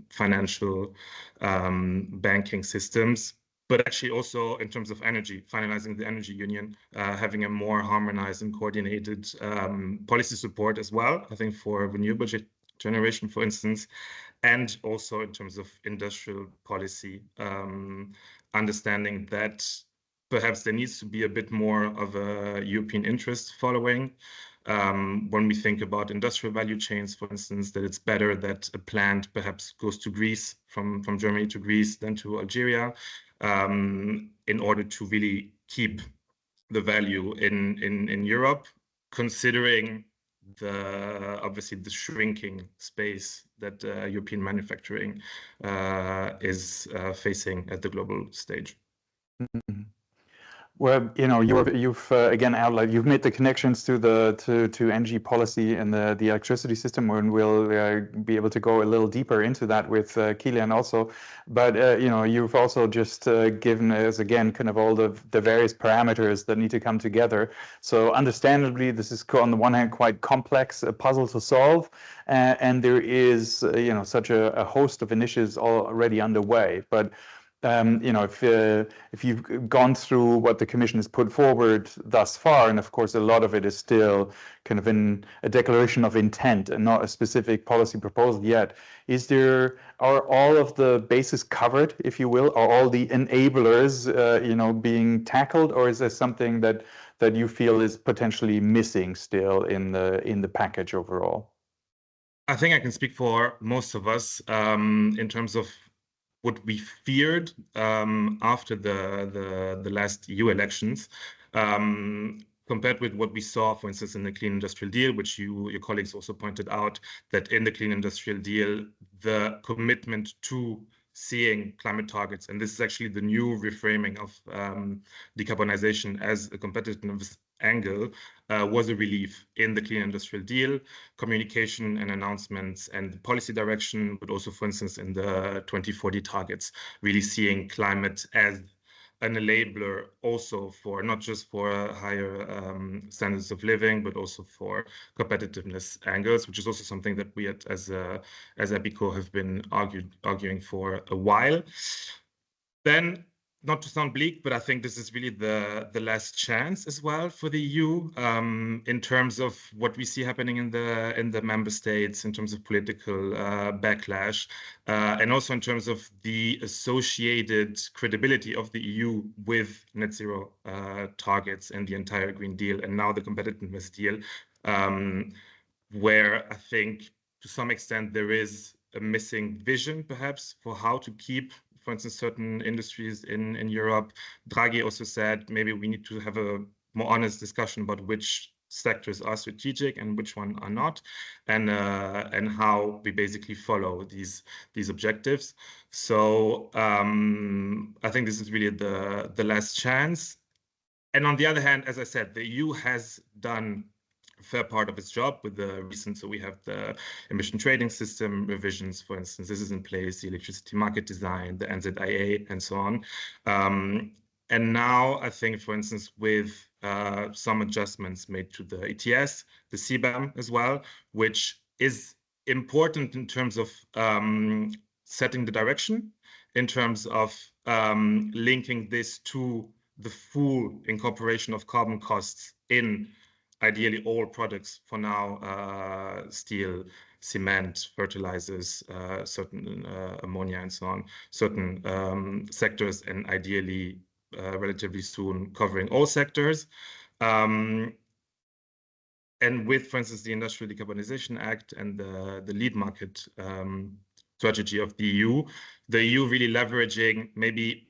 Speaker 5: financial banking systems, but actually also in terms of energy, finalizing the energy union, having a more harmonized and coordinated policy support as well, I think, for renewable generation, for instance, and also in terms of industrial policy, understanding that perhaps there needs to be a bit more of a European interest following. When we think about industrial value chains, for instance, that it's better that a plant perhaps goes to Greece, from Germany to Greece, than to Algeria, in order to really keep the value in Europe, considering obviously the shrinking space that European manufacturing is facing at the global stage.
Speaker 1: Mm-hmm. Well, you've again outlined. You've made the connections to to energy policy and the electricity system, and we'll be able to go a little deeper into that with Kilian also. But you've also just given us again kind of all the various parameters that need to come together. So understandably, this is on the one hand quite complex, a puzzle to solve, and there is such a host of initiatives already underway. But if you've gone through what the Commission has put forward thus far, and of course a lot of it is still kind of in a declaration of intent and not a specific policy proposal yet, are all of the bases covered, if you will? Are all the enablers being tackled, or is there something that you feel is potentially missing still in the package overall?
Speaker 5: I think I can speak for most of us in terms of what we feared after the last EU elections, compared with what we saw, for instance, in the Clean Industrial Deal, which your colleagues also pointed out, that in the Clean Industrial Deal, the commitment to seeing climate targets, and this is actually the new reframing of decarbonization as a competitiveness angle, was a relief in the Clean Industrial Deal, communication and announcements and policy direction, but also, for instance, in the 2040 targets, really seeing climate as an enabler also for not just for higher standards of living, but also for competitiveness angles, which is also something that we as EPICO have been arguing for a while. Then, not to sound bleak, but I think this is really the last chance as well for the EU in terms of what we see happening in the member states, in terms of political backlash, and also in terms of the associated credibility of the EU with net zero targets and the entire Green Deal, and now the competitiveness deal, where I think to some extent there is a missing vision perhaps for how to keep, for instance, certain industries in Europe. Draghi also said maybe we need to have a more honest discussion about which sectors are strategic and which one are not, and how we basically follow these objectives. So I think this is really the last chance. And on the other hand, as I said, the EU has done a fair part of its job with the recent, so we have the emission trading system revisions, for instance, this is in place, the electricity market design, the NZIA, and so on. And now I think, for instance, with some adjustments made to the ETS, the CBAM as well, which is important in terms of setting the direction, in terms of linking this to the full incorporation of carbon costs in ideally all products for now, steel, cement, fertilizers, certain ammonia and so on, certain sectors, and ideally relatively soon covering all sectors. And with, for instance, the Industrial Decarbonization Act and the lead market strategy of the EU really leveraging maybe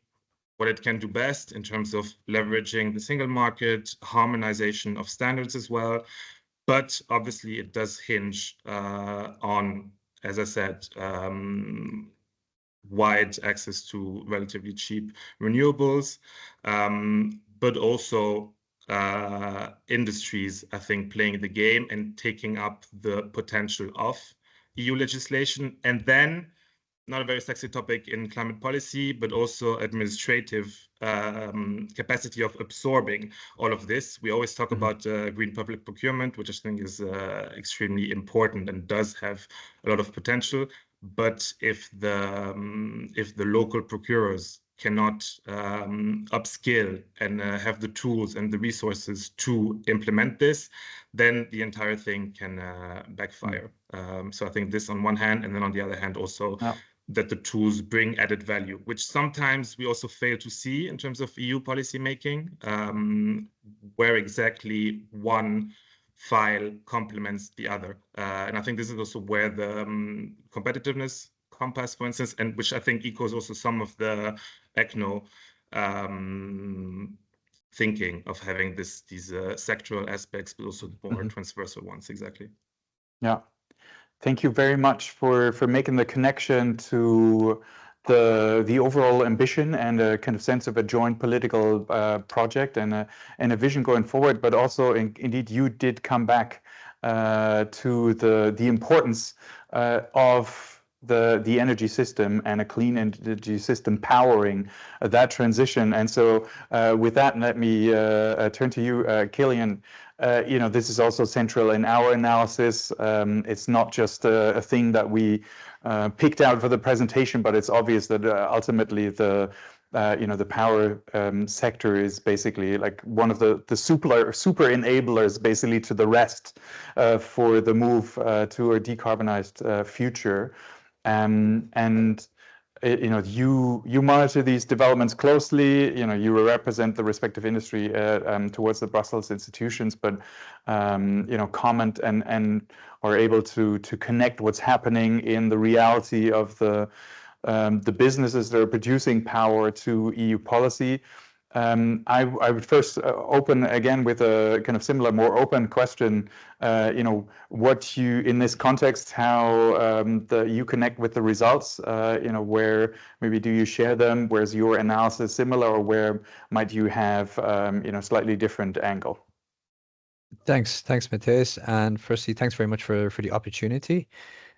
Speaker 5: what it can do best in terms of leveraging the single market, harmonization of standards as well. But obviously it does hinge on, as I said, wide access to relatively cheap renewables, but also industries, I think, playing the game and taking up the potential of EU legislation. And then, not a very sexy topic in climate policy, but also administrative capacity of absorbing all of this. We always talk about green public procurement, which I think is extremely important and does have a lot of potential. But if the local procurers cannot upskill and have the tools and the resources to implement this, then the entire thing can backfire. So I think this on one hand, and then on the other hand also that the tools bring added value, which sometimes we also fail to see in terms of EU policy making, where exactly one file complements the other. And I think this is also where the competitiveness compass, for instance, and which I think echoes also some of the ECNO thinking of having these sectoral aspects, but also the more transversal ones, exactly.
Speaker 1: Yeah. Thank you very much for making the connection to the overall ambition and a kind of sense of a joint political project and a vision going forward. But also, indeed, you did come back to the importance of the energy system and a clean energy system powering that transition. And so with that, let me turn to you, Killian. This is also central in our analysis. It's not just a thing that we picked out for the presentation, but it's obvious that ultimately the power sector is basically like one of the super enablers basically to the rest for the move to a decarbonized future. And you monitor these developments closely. You represent the respective industry towards the Brussels institutions, but comment and are able to connect what's happening in the reality of the businesses that are producing power to EU policy. I would first open again with a kind of similar, more open question. What you, in this context, how you connect with the results. Where maybe do you share them? Where's your analysis similar, or where might you have slightly different angle?
Speaker 6: Thanks, Matthias. And firstly, thanks very much for the opportunity.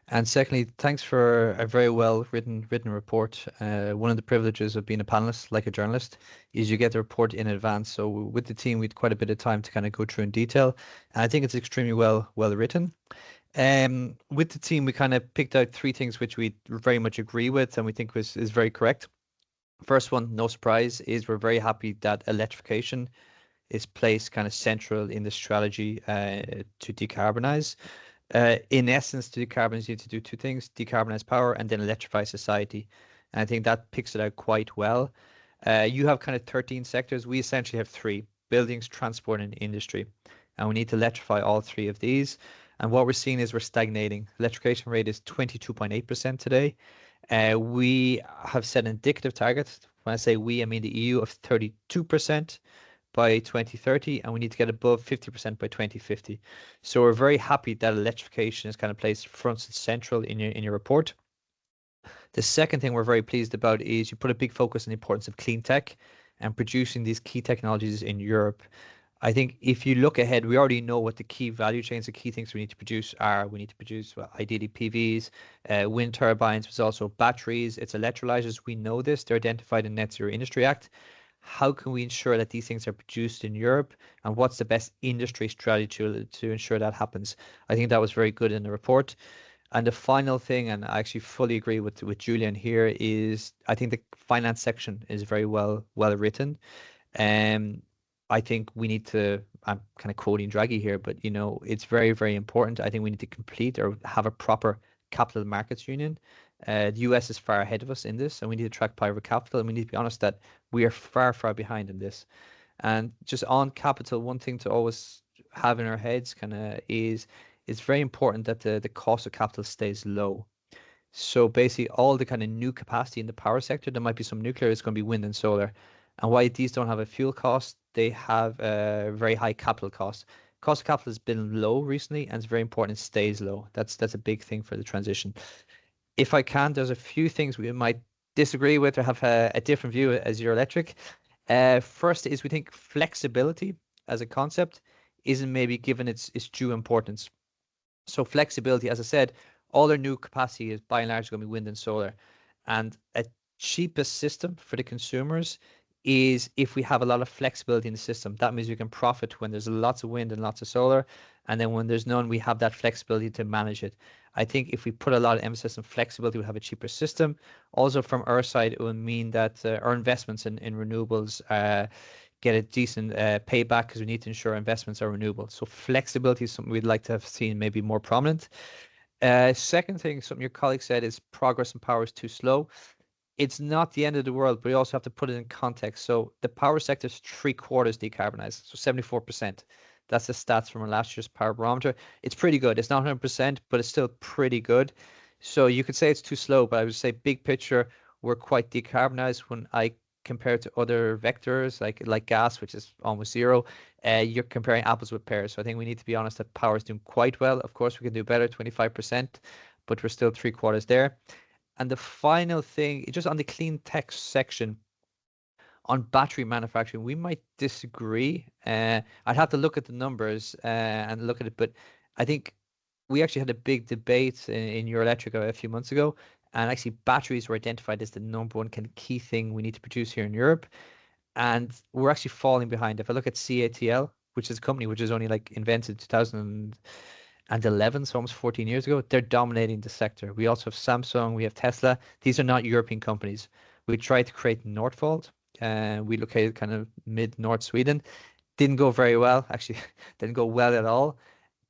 Speaker 6: And secondly, thanks for a very well written report. One of the privileges of being a panelist, like a journalist, is you get the report in advance. So with the team, we had quite a bit of time to kind of go through in detail. And I think it's extremely well written. With the team, we kind of picked out 3 things which we very much agree with and we think is very correct. First one, no surprise, is we're very happy that electrification is placed kind of central in the strategy to decarbonize. In essence, to decarbonize, you need to do 2 things: decarbonize power and then electrify society. And I think that picks it out quite well. You have kind of 13 sectors. We essentially have 3: buildings, transport, and industry. And we need to electrify all 3 of these. And what we're seeing is we're stagnating. Electrification rate is 22.8% today. We have set an indicative target. When I say we, I mean the EU, of 32% by 2030, and we need to get above 50% by 2050. So we're very happy that electrification is kind of placed front and central in your report. The second thing we're very pleased about is you put a big focus on the importance of clean tech and producing these key technologies in Europe. I think if you look ahead, we already know what the key value chains, the key things we need to produce are. We need to produce, well, ideally PVs, wind turbines, but also batteries, it's electrolyzers. We know this, they're identified in Net Zero Industry Act. How can we ensure that these things are produced in Europe, and what's the best industry strategy to ensure that happens? I think that was very good in the report. And the final thing, and I actually fully agree with Julian here, is I think the finance section is very well written. I think we need to, I'm kind of quoting Draghi here, but it's very, very important. I think we need to complete or have a proper capital markets union. The US is far ahead of us in this, and we need to attract private capital, and we need to be honest that we are far, far behind in this. And just on capital, one thing to always have in our heads kind of is it's very important that the cost of capital stays low. So basically all the kind of new capacity in the power sector, there might be some nuclear, it's going to be wind and solar. And why these don't have a fuel cost, they have a very high capital cost. Cost of capital has been low recently, and it's very important it stays low. That's a big thing for the transition. If I can, there's a few things we might disagree with or have a different view as Euroelectric. First is we think flexibility as a concept isn't maybe given its due importance. So flexibility, as I said, all our new capacity is by and large going to be wind and solar. And a cheapest system for the consumers is if we have a lot of flexibility in the system. That means we can profit when there's lots of wind and lots of solar. And then when there's none, we have that flexibility to manage it. I think if we put a lot of emphasis on flexibility, we'll have a cheaper system. Also from our side, it will mean that our investments in renewables get a decent payback, because we need to ensure investments are renewable. So flexibility is something we'd like to have seen maybe more prominent. Second thing, something your colleague said, is progress in power is too slow. It's not the end of the world, but we also have to put it in context. So the power sector is 3/4 decarbonized, so 74%. That's the stats from our last year's power barometer. It's pretty good. It's not 100%, but it's still pretty good. So you could say it's too slow, but I would say big picture, we're quite decarbonized. When I compare it to other vectors like gas, which is almost zero, you're comparing apples with pears. So I think we need to be honest that power is doing quite well. Of course, we can do better, 25%, but we're still 3/4 there. And the final thing, just on the clean tech section, on battery manufacturing, we might disagree. I'd have to look at the numbers and look at it, but I think we actually had a big debate in Euroelectrica a few months ago, and actually batteries were identified as the #1 kind of key thing we need to produce here in Europe, and we're actually falling behind. If I look at CATL, which is a company which is only like invented in 2011, so almost 14 years ago, they're dominating the sector. We also have Samsung, we have Tesla. These are not European companies. We tried to create Northvolt, we located kind of mid-north Sweden. Didn't go very well, actually. Didn't go well at all.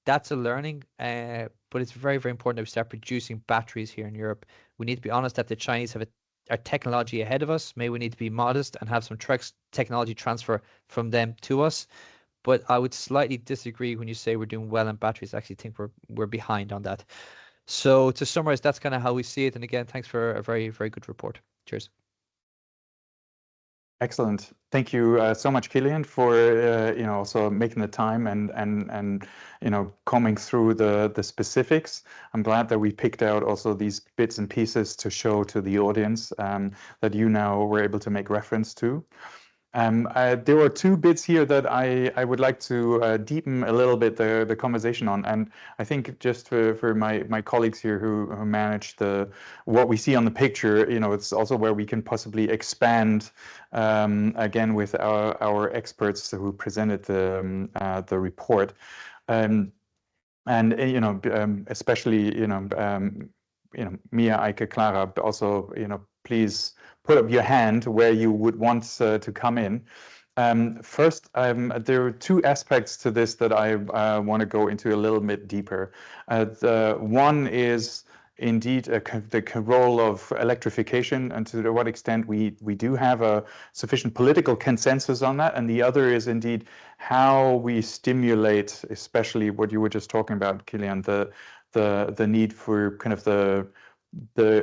Speaker 6: That's a learning, but it's very, very important that we start producing batteries here in Europe. We need to be honest that the Chinese have our technology ahead of us. Maybe we need to be modest and have some technology transfer from them to us. But I would slightly disagree when you say we're doing well in batteries. I actually think we're behind on that. So to summarize, that's kind of how we see it. And again, thanks for a very, very good report. Cheers.
Speaker 1: Excellent. Thank you so much, Killian, for also making the time and combing through the specifics. I'm glad that we picked out also these bits and pieces to show to the audience that you now were able to make reference to. There were two bits here that I would like to deepen a little bit the conversation on, and I think just for my colleagues here who manage what we see on the picture, it's also where we can possibly expand again with our experts who presented the report, and especially Mia, Eike, Clara, also please put up your hand where you would want to come in. First, there are two aspects to this that I want to go into a little bit deeper. The one is indeed the role of electrification and to what extent we do have a sufficient political consensus on that. And the other is indeed how we stimulate, especially what you were just talking about, Killian, the need for kind of the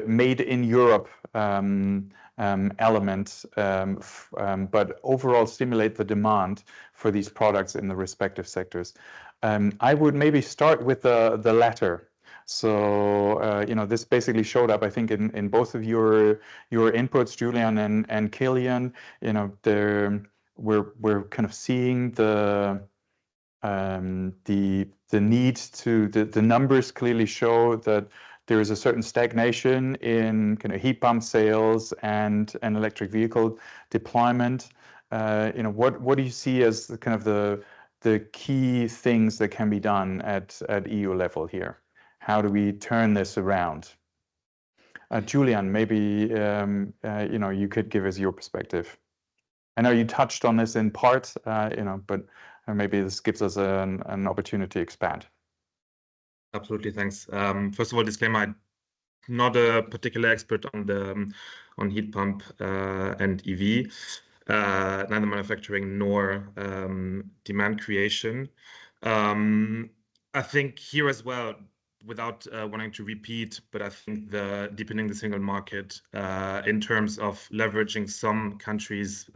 Speaker 1: made in Europe element, but overall stimulate the demand for these products in the respective sectors. I would maybe start with the latter. So this basically showed up, I think, in both of your inputs, Julian and Killian. We're kind of seeing the need to the numbers clearly show that there is a certain stagnation in kind of heat pump sales and electric vehicle deployment. What do you see as the kind of the key things that can be done at EU level here? How do we turn this around? Julian, maybe you could give us your perspective. I know you touched on this in part, but maybe this gives us an opportunity to expand.
Speaker 5: Absolutely, thanks. First of all, disclaimer: I'm not a particular expert on heat pump and EV, neither manufacturing nor demand creation. I think here as well, without wanting to repeat, but I think the deepening the single market in terms of leveraging some countries'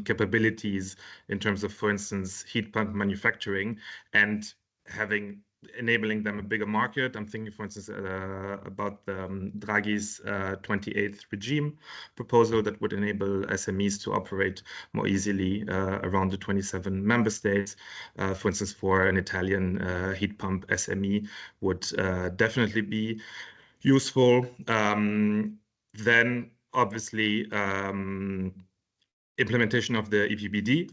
Speaker 5: capabilities in terms of, for instance, heat pump manufacturing and enabling them a bigger market. I'm thinking, for instance, about Draghi's 28th regime proposal that would enable SMEs to operate more easily around the 27 member states. For instance, for an Italian heat pump SME would definitely be useful. Then, obviously, implementation of the EPBD.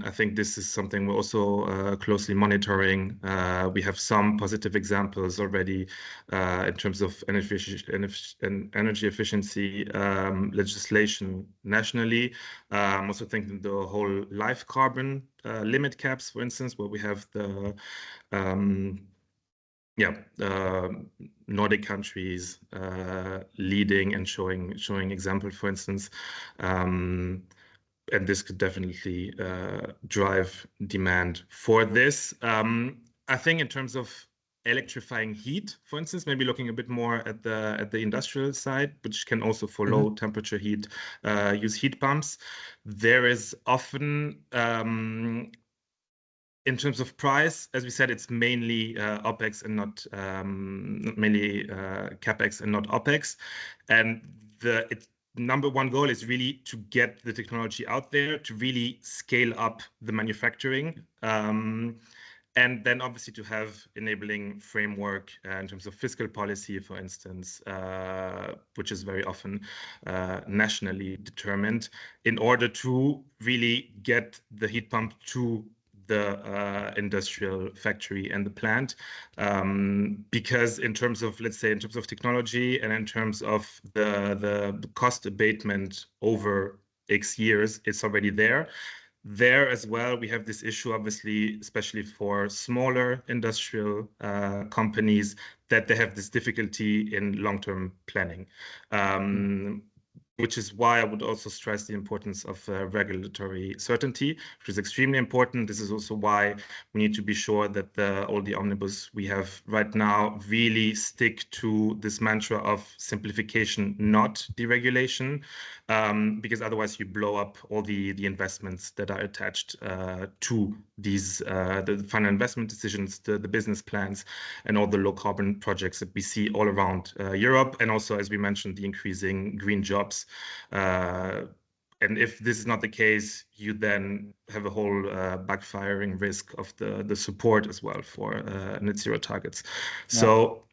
Speaker 5: I think this is something we're also closely monitoring. We have some positive examples already in terms of energy efficiency legislation nationally. I'm also thinking the whole life carbon limit caps, for instance, where we have the Nordic countries leading and showing example, for instance, and this could definitely drive demand for this. I think in terms of electrifying heat, for instance, maybe looking a bit more at the industrial side, which can also for low temperature heat use heat pumps. There is often in terms of price, as we said, it's mainly OPEX and not mainly CapEx and not OPEX. And its number one goal is really to get the technology out there, to really scale up the manufacturing. And then obviously to have enabling framework in terms of fiscal policy, for instance, which is very often nationally determined, in order to really get the heat pump to the industrial factory and the plant, because in terms of, let's say, in terms of technology and in terms of the cost abatement over X years, it's already there. There as well, we have this issue, obviously, especially for smaller industrial companies, that they have this difficulty in long-term planning. Which is why I would also stress the importance of regulatory certainty, which is extremely important. This is also why we need to be sure that all the omnibus we have right now really stick to this mantra of simplification, not deregulation, because otherwise you blow up all the investments that are attached to these the final investment decisions, the business plans, and all the low carbon projects that we see all around Europe, and also, as we mentioned, the increasing green jobs. And if this is not the case, you then have a whole backfiring risk of the support as well for net zero targets. Yeah. So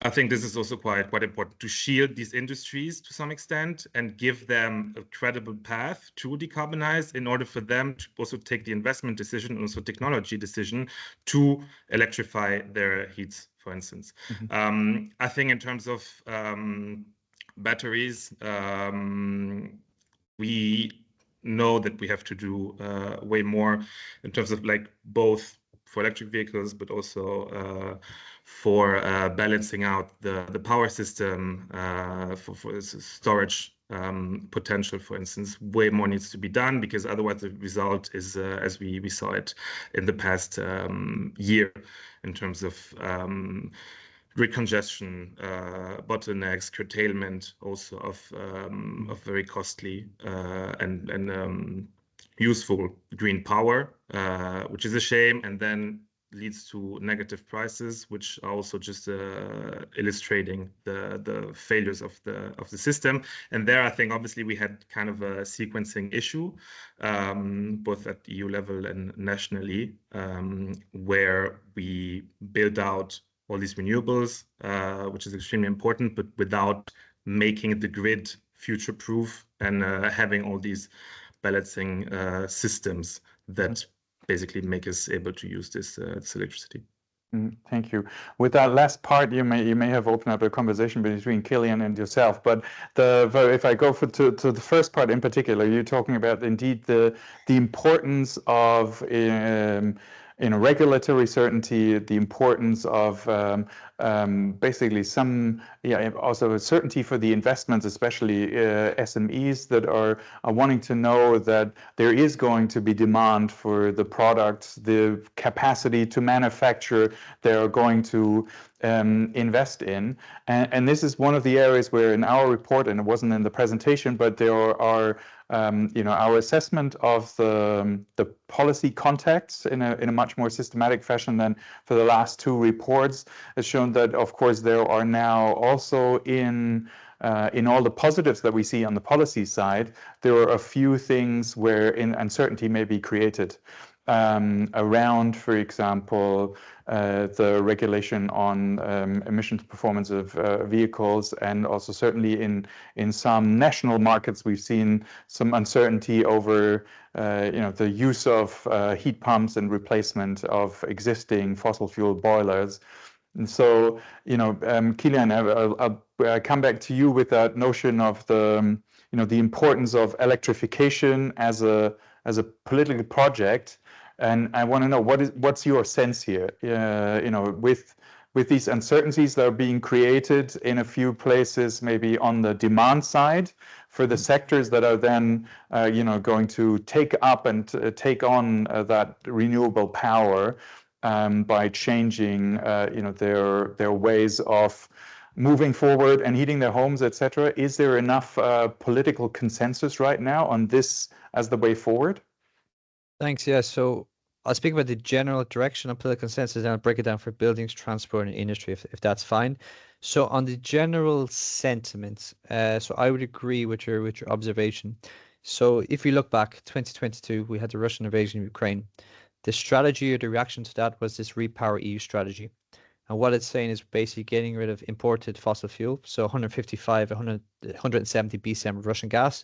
Speaker 5: I think this is also quite important to shield these industries to some extent and give them a credible path to decarbonize in order for them to also take the investment decision and also technology decision to electrify their heats, for instance. Mm-hmm. I think in terms of batteries, we know that we have to do way more in terms of like both for electric vehicles, but also for balancing out the power system, for storage potential, for instance. Way more needs to be done, because otherwise the result is, as we saw it in the past year, in terms of recongestion, bottlenecks, curtailment, also of very costly and useful green power, which is a shame, and then leads to negative prices, which are also just illustrating the failures of the system. And there, I think, obviously, we had kind of a sequencing issue, both at EU level and nationally, where we build out all these renewables, which is extremely important, but without making the grid future-proof and having all these balancing systems that basically make us able to use this electricity.
Speaker 1: Thank you. With that last part, you may have opened up a conversation between Kilian and yourself. But if I go to the first part in particular, you're talking about indeed the importance of regulatory certainty, the importance of basically also certainty for the investments, especially SMEs that are wanting to know that there is going to be demand for the products, the capacity to manufacture they're going to invest in. And this is one of the areas where in our report, and it wasn't in the presentation, but there are our assessment of the policy context in a much more systematic fashion than for the last two reports has shown that, of course, there are now also in all the positives that we see on the policy side, there are a few things where uncertainty may be created around, for example, the regulation on emissions performance of vehicles, and also certainly in some national markets we've seen some uncertainty over the use of heat pumps and replacement of existing fossil fuel boilers. And so, Kilian, I'll come back to you with that notion of the importance of electrification as a political project. And I want to know what's your sense here? With these uncertainties that are being created in a few places, maybe on the demand side for the sectors that are then going to take up and take on that renewable power by changing their ways of moving forward and heating their homes, etc. Is there enough political consensus right now on this as the way forward?
Speaker 6: Thanks. Yeah. So I'll speak about the general direction of political consensus, and I'll break it down for buildings, transport, and industry, if that's fine. So on the general sentiments, so I would agree with your observation. So if you look back, 2022, we had the Russian invasion of Ukraine. The strategy or the reaction to that was this Repower EU strategy. And what it's saying is basically getting rid of imported fossil fuel, so 170 BCM of Russian gas,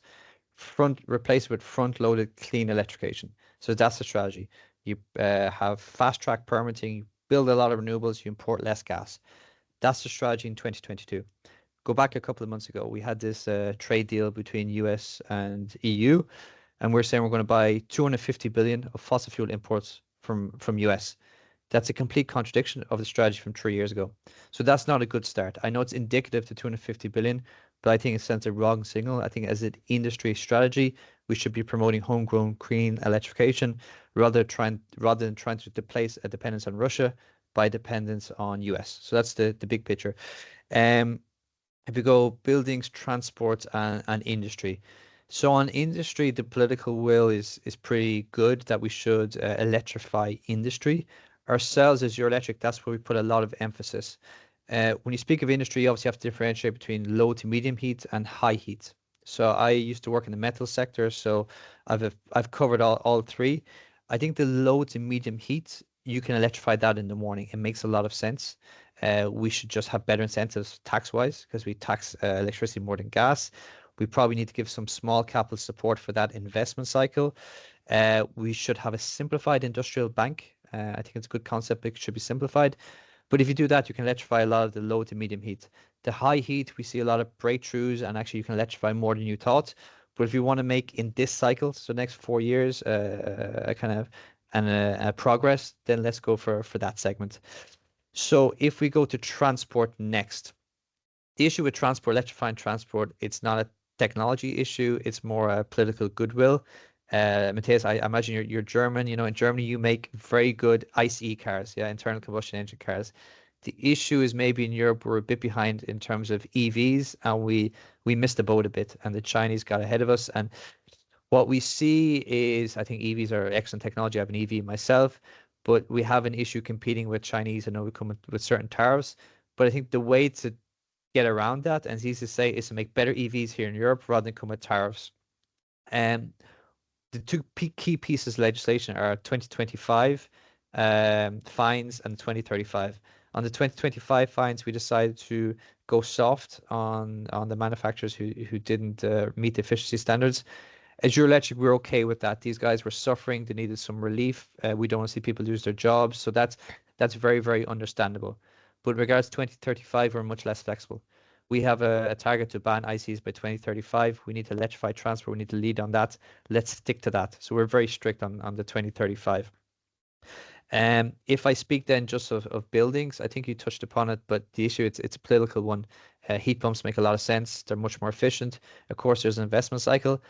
Speaker 6: replace it with front-loaded clean electrification. So that's the strategy. You have fast-track permitting, you build a lot of renewables, you import less gas. That's the strategy in 2022. Go back a couple of months ago, we had this trade deal between US and EU, and we're saying we're going to buy 250 billion of fossil fuel imports from US. That's a complete contradiction of the strategy from 3 years ago. So that's not a good start. I know it's indicative to 250 billion, but I think it sends a wrong signal. I think as an industry strategy, we should be promoting homegrown clean electrification rather than trying to replace a dependence on Russia by dependence on US. So that's the big picture. If we go buildings, transport, and industry. So on industry, the political will is pretty good that we should electrify industry. Ourselves as Euroelectric, that's where we put a lot of emphasis. When you speak of industry, you obviously have to differentiate between low to medium heat and high heat. So I used to work in the metal sector, so I've covered all three. I think the low to medium heat, you can electrify that in the morning. It makes a lot of sense. We should just have better incentives tax-wise because we tax electricity more than gas. We probably need to give some small capital support for that investment cycle. We should have a simplified industrial bank. I think it's a good concept, but it should be simplified. But if you do that, you can electrify a lot of the low to medium heat. The high heat, we see a lot of breakthroughs, and actually you can electrify more than you thought. But if you want to make in this cycle, so next 4 years, a kind of a progress, then let's go for that segment. So if we go to transport next, the issue with transport, electrifying transport, it's not a technology issue, it's more a political goodwill. Matthias, I imagine you're German. In Germany you make very good ICE cars, internal combustion engine cars. The issue is maybe in Europe we're a bit behind in terms of EVs, and we missed the boat a bit, and the Chinese got ahead of us. And what we see is, I think EVs are excellent technology. I have an EV myself, but we have an issue competing with Chinese. I know we come with certain tariffs, but I think the way to get around that, and it's easy to say, is to make better EVs here in Europe rather than come with tariffs. The two key pieces of legislation are 2025 fines and 2035. On the 2025 fines, we decided to go soft on the manufacturers who didn't meet the efficiency standards. As Euroelectric, we're okay with that. These guys were suffering; they needed some relief. We don't want to see people lose their jobs, so that's very, very understandable. But in regards to 2035, we're much less flexible. We have a target to ban ICs by 2035. We need to electrify transport. We need to lead on that. Let's stick to that. So we're very strict on the 2035. If I speak then just of buildings, I think you touched upon it, but the issue, it's a political one. Heat pumps make a lot of sense. They're much more efficient. Of course, there's an investment cycle,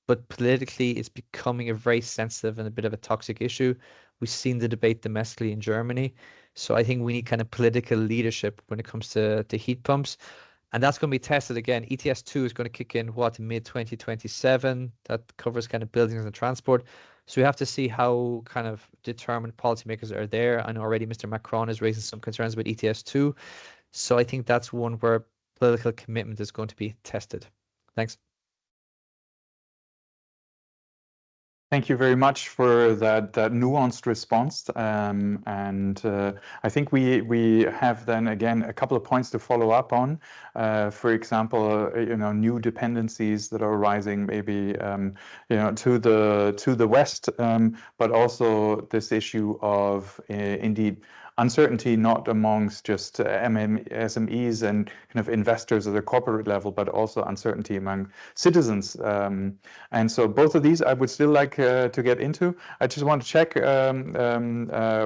Speaker 6: but politically it's becoming a very sensitive and a bit of a toxic issue. We've seen the debate domestically in Germany. So I think we need kind of political leadership when it comes to heat pumps. And that's going to be tested again. ETS2 is going to kick in, mid-2027. That covers kind of buildings and transport. So we have to see how kind of determined policymakers are there. And already Mr. Macron is raising some concerns about ETS2. So I think that's one where political commitment is going to be tested. Thanks.
Speaker 1: Thank you very much for that nuanced response. I think we have then again a couple of points to follow up on. For example, new dependencies that are arising maybe to the west, but also this issue of indeed uncertainty not amongst just SMEs and kind of investors at the corporate level, but also uncertainty among citizens. And so both of these I would still like to get into. I just want to check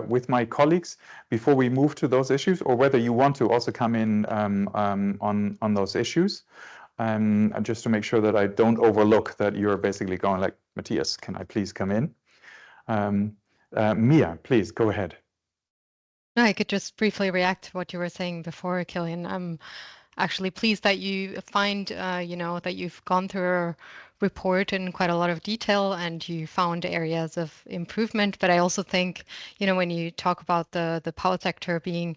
Speaker 1: with my colleagues before we move to those issues, or whether you want to also come in on those issues. Just to make sure that I don't overlook that you're basically going like, Matthias, can I please come in? Mia, please go ahead.
Speaker 4: No, I could just briefly react to what you were saying before, Killian. I'm actually pleased that you find, that you've gone through a report in quite a lot of detail, and you found areas of improvement. But I also think, when you talk about the power sector being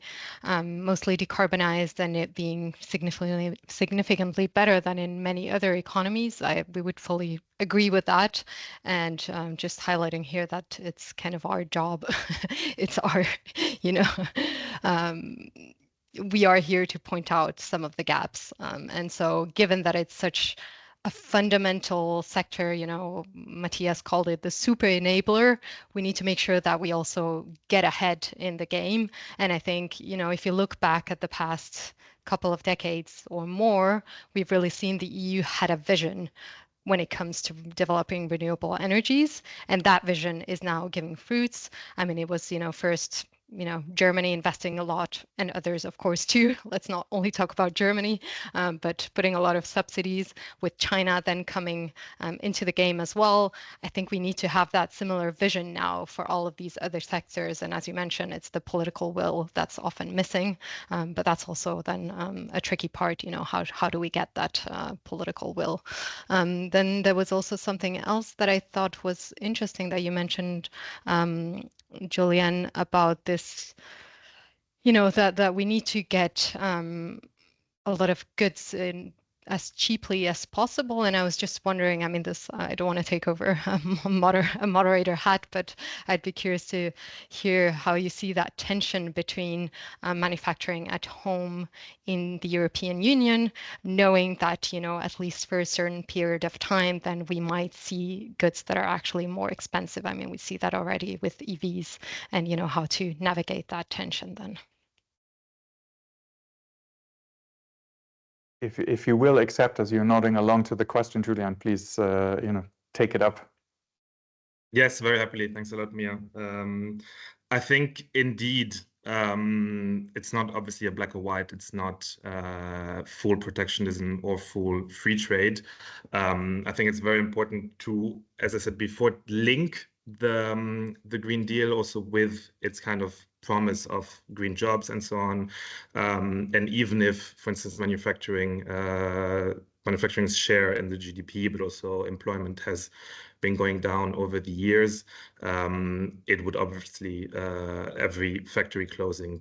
Speaker 4: mostly decarbonized and it being significantly better than in many other economies, we would fully agree with that. And just highlighting here that it's kind of our job. It's our, we are here to point out some of the gaps. And so given that it's such a fundamental sector, Matthias called it the super enabler, we need to make sure that we also get ahead in the game. And I think, if you look back at the past couple of decades or more, we've really seen the EU had a vision when it comes to developing renewable energies, and that vision is now giving fruits. I mean, it was, first, Germany investing a lot, and others, of course, too. Let's not only talk about Germany, but putting a lot of subsidies, with China then coming into the game as well. I think we need to have that similar vision now for all of these other sectors. And as you mentioned, it's the political will that's often missing. But that's also then a tricky part, how do we get that political will? Then there was also something else that I thought was interesting that you mentioned, Julian, about this, that we need to get a lot of goods in as cheaply as possible. And I was just wondering, I mean, I don't want to take over a moderator hat, but I'd be curious to hear how you see that tension between manufacturing at home in the European Union, knowing that, at least for a certain period of time, then we might see goods that are actually more expensive. I mean, we see that already with EVs, and, how to navigate that tension then.
Speaker 1: If you will accept, as you're nodding along to the question, Julian, please, take it up.
Speaker 5: Yes, very happily. Thanks a lot, Mia. I think indeed, it's not obviously a black or white. It's not full protectionism or full free trade. I think it's very important to, as I said before, link the Green Deal also with its kind of promise of green jobs and so on. And even if, for instance, manufacturing's share in the GDP, but also employment has been going down over the years, it would obviously, every factory closing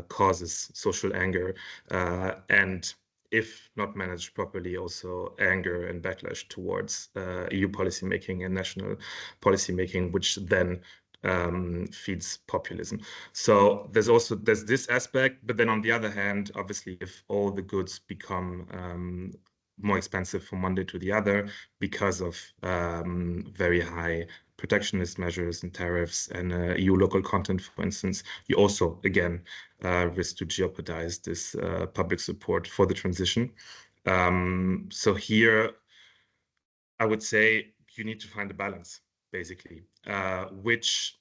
Speaker 5: causes social anger, and if not managed properly, also anger and backlash towards EU policymaking and national policymaking, which then feeds populism. So there's this aspect, but then on the other hand, obviously, if all the goods become more expensive from one day to the other because of very high protectionist measures and tariffs and EU local content, for instance, you also, again, risk to jeopardize this public support for the transition. So here, I would say you need to find a balance, basically, which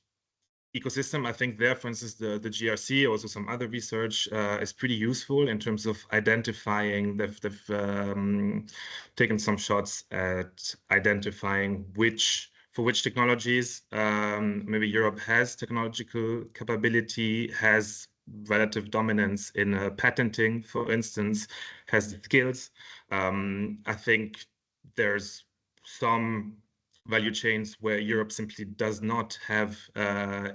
Speaker 5: ecosystem, I think there, for instance, the GRC, also some other research is pretty useful in terms of identifying, they've taken some shots at identifying for which technologies maybe Europe has technological capability, has relative dominance in patenting, for instance, has the skills. I think there's some value chains where Europe simply does not have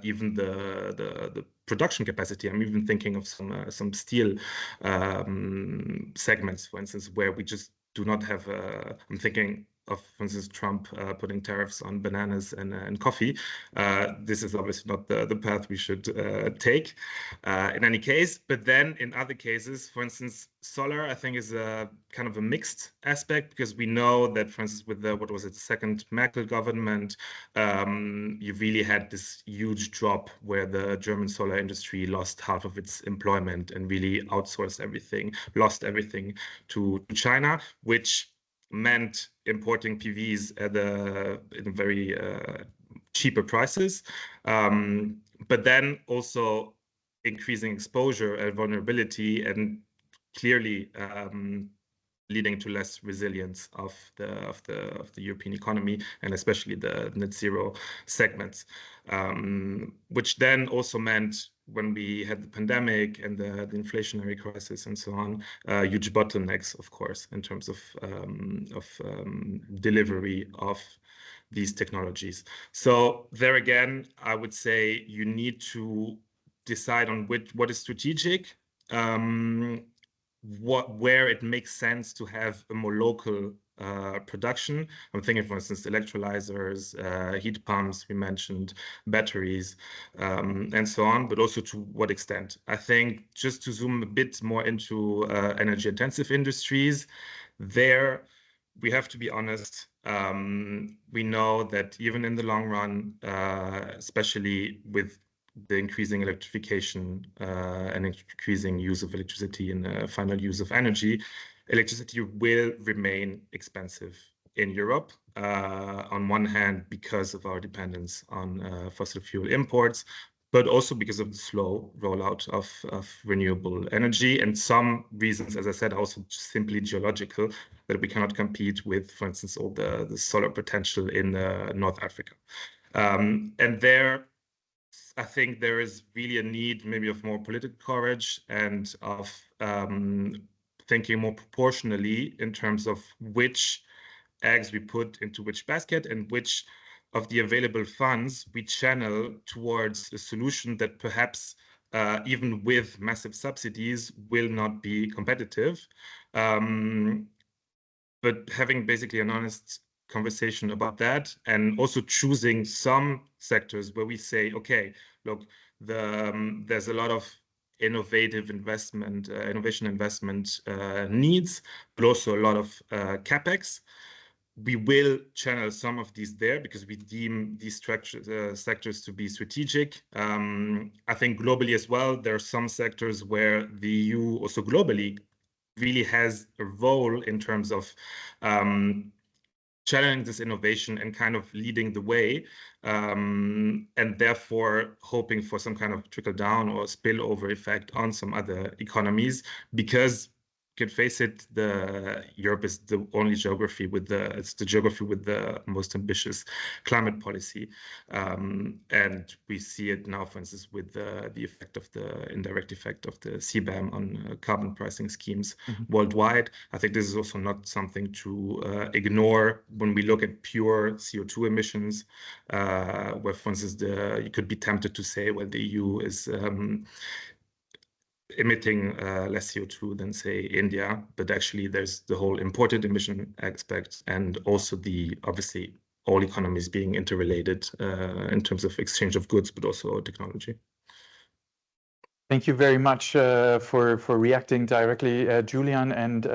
Speaker 5: even the production capacity. I'm even thinking of some steel segments, for instance, where we just do not have. I'm thinking of, for instance, Trump putting tariffs on bananas and coffee. This is obviously not the path we should take in any case. But then in other cases, for instance, solar, I think, is a kind of a mixed aspect, because we know that, for instance, with the second Merkel government, you really had this huge drop where the German solar industry lost half of its employment and really outsourced everything, lost everything to China, which meant importing PVs in very cheaper prices, but then also increasing exposure and vulnerability, and clearly leading to less resilience of the European economy, and especially the net zero segments, which then also meant, when we had the pandemic and the inflationary crisis and so on, huge bottlenecks, of course, in terms of delivery of these technologies. So there again, I would say you need to decide on what is strategic, where it makes sense to have a more local production. I'm thinking, for instance, electrolyzers, heat pumps, we mentioned batteries, and so on, but also to what extent. I think just to zoom a bit more into energy intensive industries, there we have to be honest. We know that even in the long run, especially with the increasing electrification and increasing use of electricity and final use of energy, electricity will remain expensive in Europe. On one hand, because of our dependence on fossil fuel imports, but also because of the slow rollout of renewable energy, and some reasons, as I said, also simply geological, that we cannot compete with, for instance, all the solar potential in North Africa. And there, I think there is really a need maybe of more political courage and of thinking more proportionally in terms of which eggs we put into which basket and which of the available funds we channel towards a solution that perhaps even with massive subsidies will not be competitive. But having basically an honest conversation about that, and also choosing some sectors where we say, okay, look, there's a lot of innovation investment needs, but also a lot of capex. We will channel some of these there because we deem these sectors to be strategic. I think globally as well, there are some sectors where the EU also globally really has a role in terms of challenging this innovation and kind of leading the way, and therefore hoping for some kind of trickle down or spillover effect on some other economies, because can face it, Europe is the only geography with the most ambitious climate policy, and we see it now, for instance, with the effect of the indirect effect of the CBAM on carbon pricing schemes worldwide. I think this is also not something to ignore when we look at pure CO2 emissions, where, for instance, you could be tempted to say, well, the EU is emitting less CO2 than, say, India, but actually there's the whole imported emission aspect, and also obviously all economies being interrelated in terms of exchange of goods, but also technology.
Speaker 1: Thank you very much for reacting directly, Julian. And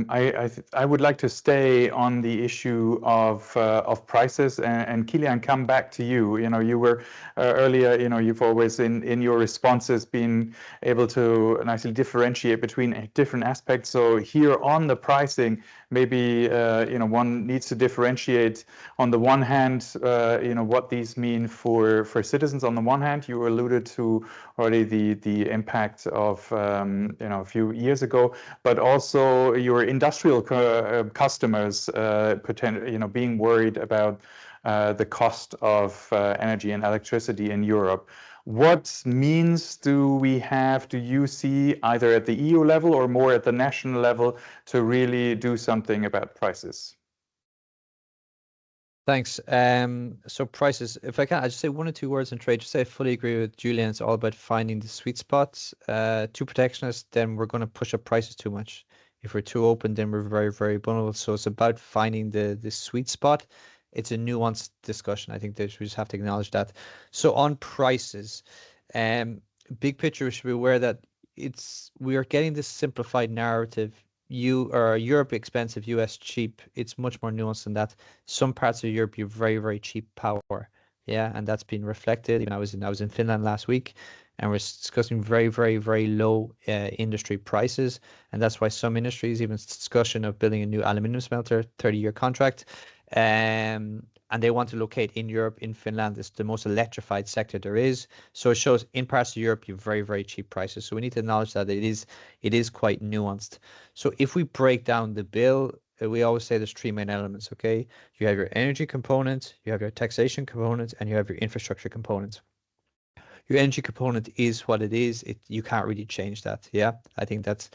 Speaker 1: I would like to stay on the issue of prices, and Kilian, come back to you. You were earlier. You've always in your responses been able to nicely differentiate between different aspects. So here on the pricing, maybe one needs to differentiate on the one hand, what these mean for citizens. On the one hand, you alluded to already the impact of a few years ago, but also your industrial customers being worried about the cost of energy and electricity in Europe. What means do you see either at the EU level or more at the national level to really do something about prices?
Speaker 6: Thanks. So prices, if I can, I just say one or two words on trade. Just say I fully agree with Julian. It's all about finding the sweet spots. Too protectionist, then we're going to push up prices too much. If we're too open, then we're very, very vulnerable. So it's about finding the sweet spot. It's a nuanced discussion. I think that we just have to acknowledge that. So on prices, big picture, we should be aware that we are getting this simplified narrative. Europe expensive, US cheap. It's much more nuanced than that. Some parts of Europe, you have very, very cheap power. Yeah, and that's been reflected. Even I was in Finland last week, and we're discussing very, very, very low industry prices, and that's why some industries, even discussion of building a new aluminium smelter, 30-year contract, and they want to locate in Europe, in Finland. It's the most electrified sector there is. So it shows in parts of Europe you have very, very cheap prices. So we need to acknowledge that it is quite nuanced. So if we break down the bill, we always say there's three main elements, okay? You have your energy component, you have your taxation component, and you have your infrastructure component. Your energy component is what it is. You can't really change that. Yeah, I think that's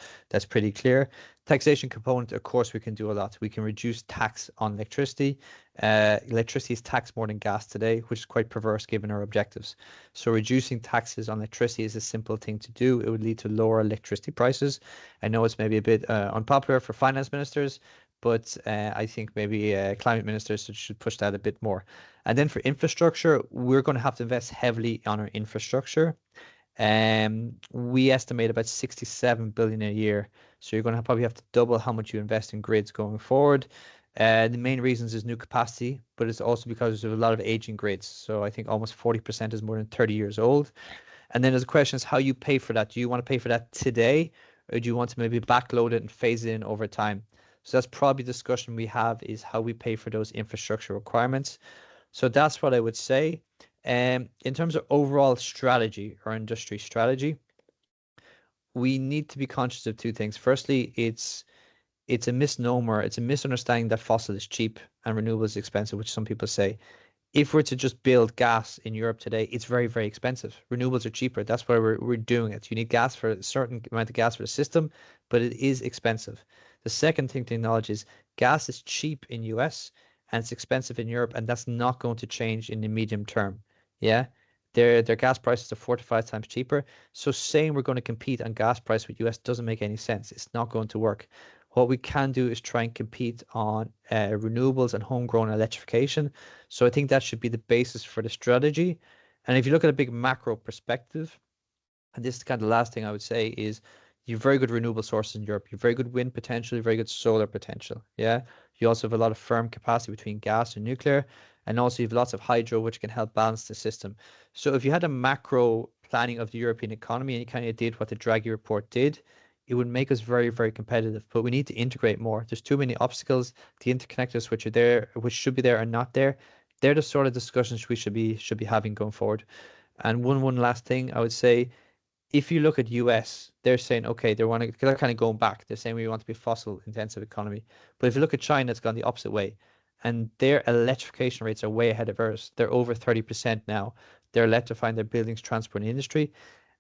Speaker 6: pretty clear. Taxation component, of course, we can do a lot. We can reduce tax on electricity. Electricity is taxed more than gas today, which is quite perverse given our objectives. So reducing taxes on electricity is a simple thing to do. It would lead to lower electricity prices. I know it's maybe a bit unpopular for finance ministers, but I think maybe climate ministers should push that a bit more. And then for infrastructure, we're going to have to invest heavily on our infrastructure. We estimate about 67 billion a year. So you're going to probably have to double how much you invest in grids going forward. The main reasons is new capacity, but it's also because there's a lot of aging grids. So I think almost 40% is more than 30 years old. And then there's the question is how you pay for that. Do you want to pay for that today, or do you want to maybe backload it and phase it in over time? So that's probably the discussion we have, is how we pay for those infrastructure requirements. So that's what I would say. In terms of overall strategy or industry strategy, we need to be conscious of two things. Firstly, it's a misnomer. It's a misunderstanding that fossil is cheap and renewable is expensive, which some people say. If we're to just build gas in Europe today, it's very, very expensive. Renewables are cheaper. That's why we're doing it. You need gas for a certain amount of gas for the system, but it is expensive. The second thing to acknowledge is gas is cheap in US and it's expensive in Europe, and that's not going to change in the medium term. Yeah, their gas prices are 4 to 5 times cheaper. So saying we're going to compete on gas price with US doesn't make any sense. It's not going to work. What we can do is try and compete on renewables and homegrown electrification. So I think that should be the basis for the strategy. And if you look at a big macro perspective, and this is kind of the last thing I would say, is you have very good renewable sources in Europe. You have very good wind potential, very good solar potential. Yeah. You also have a lot of firm capacity between gas and nuclear. And also you have lots of hydro, which can help balance the system. So if you had a macro planning of the European economy and you kind of did what the Draghi report did, it would make us very, very competitive. But we need to integrate more. There's too many obstacles. The interconnectors which are there, which should be there, are not there. They're the sort of discussions we should be having going forward. And one last thing I would say, if you look at US, they're saying, okay, they're kind of going back. They're saying we want to be fossil intensive economy. But if you look at China, it's gone the opposite way. And their electrification rates are way ahead of ours. They're over 30% now. They're electrifying their buildings, transport, and industry.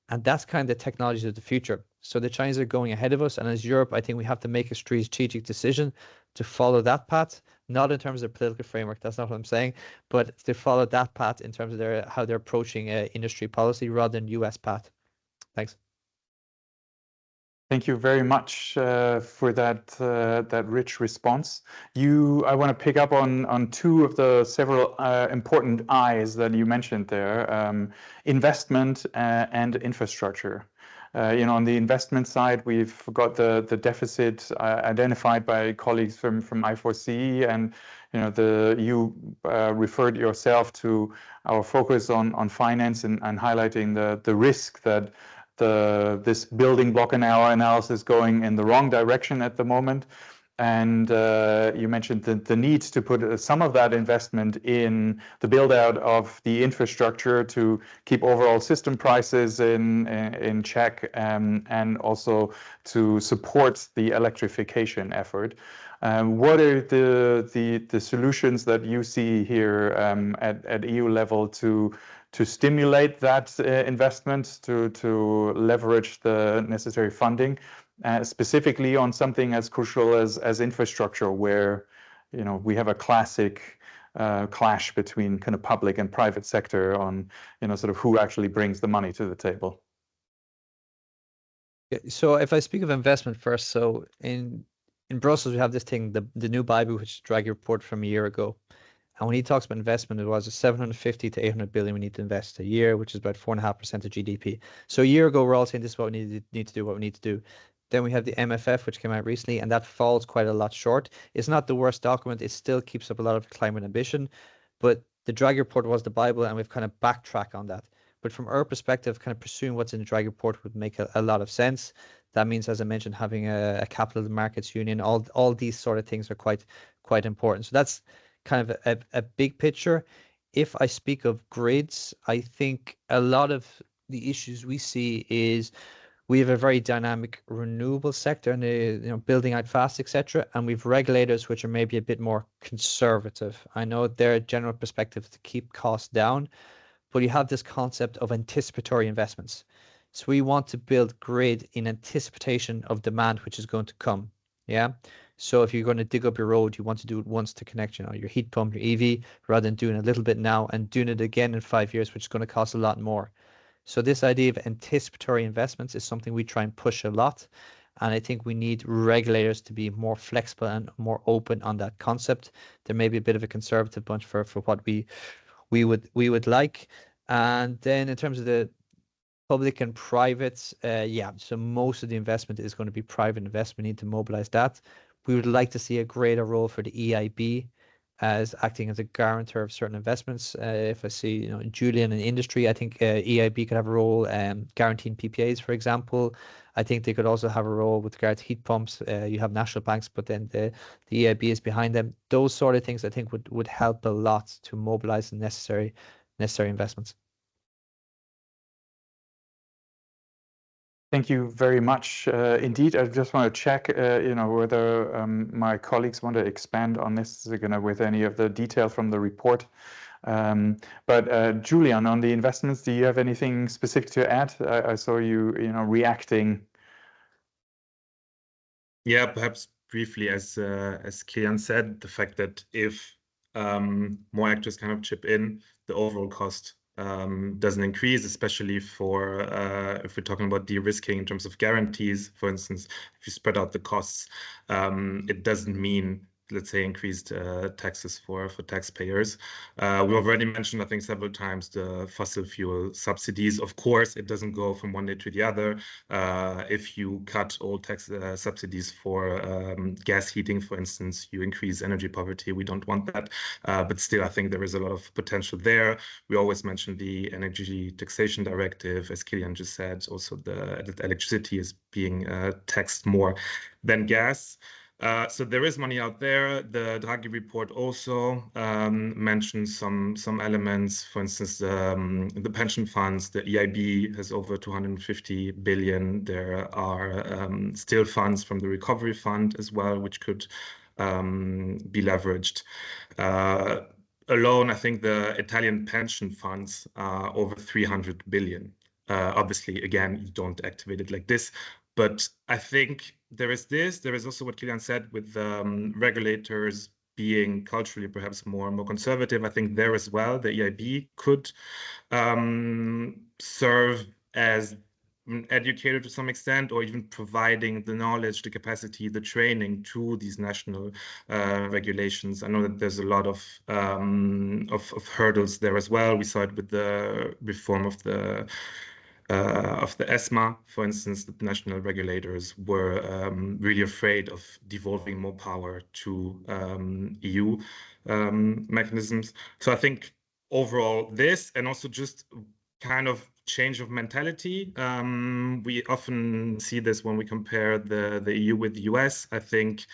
Speaker 6: And that's kind of the technologies of the future. So the Chinese are going ahead of us. And as Europe, I think we have to make a strategic decision to follow that path, not in terms of political framework. That's not what I'm saying, but to follow that path in terms of how they're approaching industry policy rather than US path. Thanks.
Speaker 1: Thank you very much for that rich response. I want to pick up on two of the several important I's that you mentioned there: investment and infrastructure. On the investment side, we've got the deficit identified by colleagues from I4C, and you referred yourself to our focus on finance and highlighting the risk that this building block in our analysis going in the wrong direction at the moment. And you mentioned the need to put some of that investment in the build out of the infrastructure to keep overall system prices in check, and also to support the electrification effort. What are the solutions that you see here at EU level to stimulate that investment, to leverage the necessary funding, specifically on something as crucial as infrastructure, where we have a classic clash between kind of public and private sector on sort of who actually brings the money to the table?
Speaker 6: So if I speak of investment first, so in Brussels we have this thing, the new Bible, which Draghi report from a year ago. And when he talks about investment, it was 750 to 800 billion we need to invest a year, which is about 4.5% of GDP. So a year ago, we're all saying this is what we need to do, what we need to do. Then we have the MFF, which came out recently, and that falls quite a lot short. It's not the worst document. It still keeps up a lot of climate ambition. But the Draghi report was the Bible, and we've kind of backtracked on that. But from our perspective, kind of pursuing what's in the Draghi report would make a lot of sense. That means, as I mentioned, having a capital markets union, all these sort of things are quite important. So that's kind of a big picture. If I speak of grids, I think a lot of the issues we see is we have a very dynamic renewable sector and building out fast, etc. And we've regulators which are maybe a bit more conservative. I know their general perspective is to keep costs down, but you have this concept of anticipatory investments. So we want to build grid in anticipation of demand which is going to come. Yeah. So if you're going to dig up your road, you want to do it once to connect, your heat pump, your EV, rather than doing a little bit now and doing it again in 5 years, which is going to cost a lot more. So this idea of anticipatory investments is something we try and push a lot. And I think we need regulators to be more flexible and more open on that concept. There may be a bit of a conservative bunch for what we would like. And then in terms of the public and private, yeah, so most of the investment is going to be private investment. We need to mobilize that. We would like to see a greater role for the EIB as acting as a guarantor of certain investments. If I see, Julian in industry, I think EIB could have a role guaranteeing PPAs, for example. I think they could also have a role with regard to heat pumps. You have national banks, but then the EIB is behind them. Those sort of things I think would help a lot to mobilize the necessary investments.
Speaker 1: Thank you very much. Indeed, I just want to check, whether my colleagues want to expand on this with any of the detail from the report. But Julian, on the investments, do you have anything specific to add? I saw you, reacting.
Speaker 5: Yeah, perhaps briefly, as Kilian said, the fact that if more actors kind of chip in, the overall cost doesn't increase, especially for if we're talking about de-risking in terms of guarantees. For instance, if you spread out the costs, it doesn't mean, let's say, increased taxes for taxpayers. We already mentioned, I think, several times the fossil fuel subsidies. Of course, it doesn't go from one day to the other. If you cut all tax subsidies for gas heating, for instance, you increase energy poverty. We don't want that. But still, I think there is a lot of potential there. We always mention the energy taxation directive, as Kilian just said. Also, the electricity is being taxed more than gas. So there is money out there. The Draghi report also mentions some elements. For instance, the pension funds. The EIB has over 250 billion. There are still funds from the recovery fund as well, which could be leveraged. Alone, I think the Italian pension funds are over 300 billion. Obviously, again, you don't activate it like this. But I think there is this. There is also what Kilian said with regulators being culturally perhaps more conservative. I think there as well, the EIB could serve as an educator to some extent, or even providing the knowledge, the capacity, the training to these national regulations. I know that there's a lot of hurdles there as well. We saw it with the reform of the ESMA, for instance. The national regulators were really afraid of devolving more power to EU mechanisms. So I think overall this, and also just kind of change of mentality. We often see this when we compare the EU with the US. I think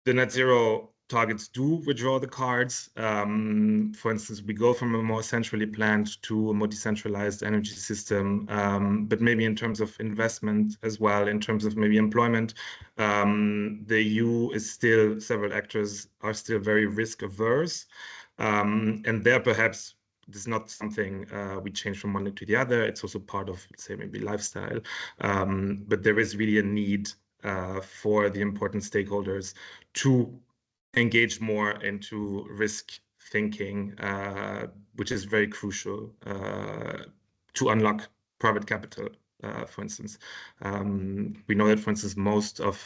Speaker 5: the net zero targets do withdraw the cards. For instance, we go from a more centrally planned to a more decentralized energy system, but maybe in terms of investment as well, in terms of maybe employment, the EU is still, several actors are still very risk averse. And there perhaps this is not something we change from one day to the other. It's also part of, let's say, maybe lifestyle. But there is really a need for the important stakeholders to engage more into risk thinking, which is very crucial to unlock private capital, for instance. We know that, for instance, most of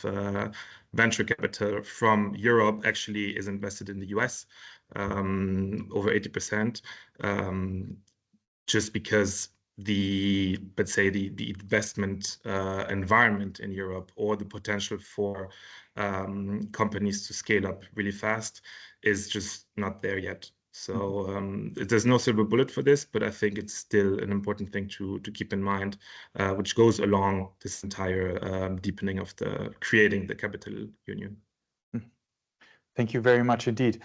Speaker 5: venture capital from Europe actually is invested in the US, over 80%, just because let's say the investment environment in Europe, or the potential for companies to scale up really fast, is just not there yet. So there's no silver bullet for this, but I think it's still an important thing to keep in mind, which goes along this entire deepening of creating the capital union.
Speaker 1: Thank you very much indeed.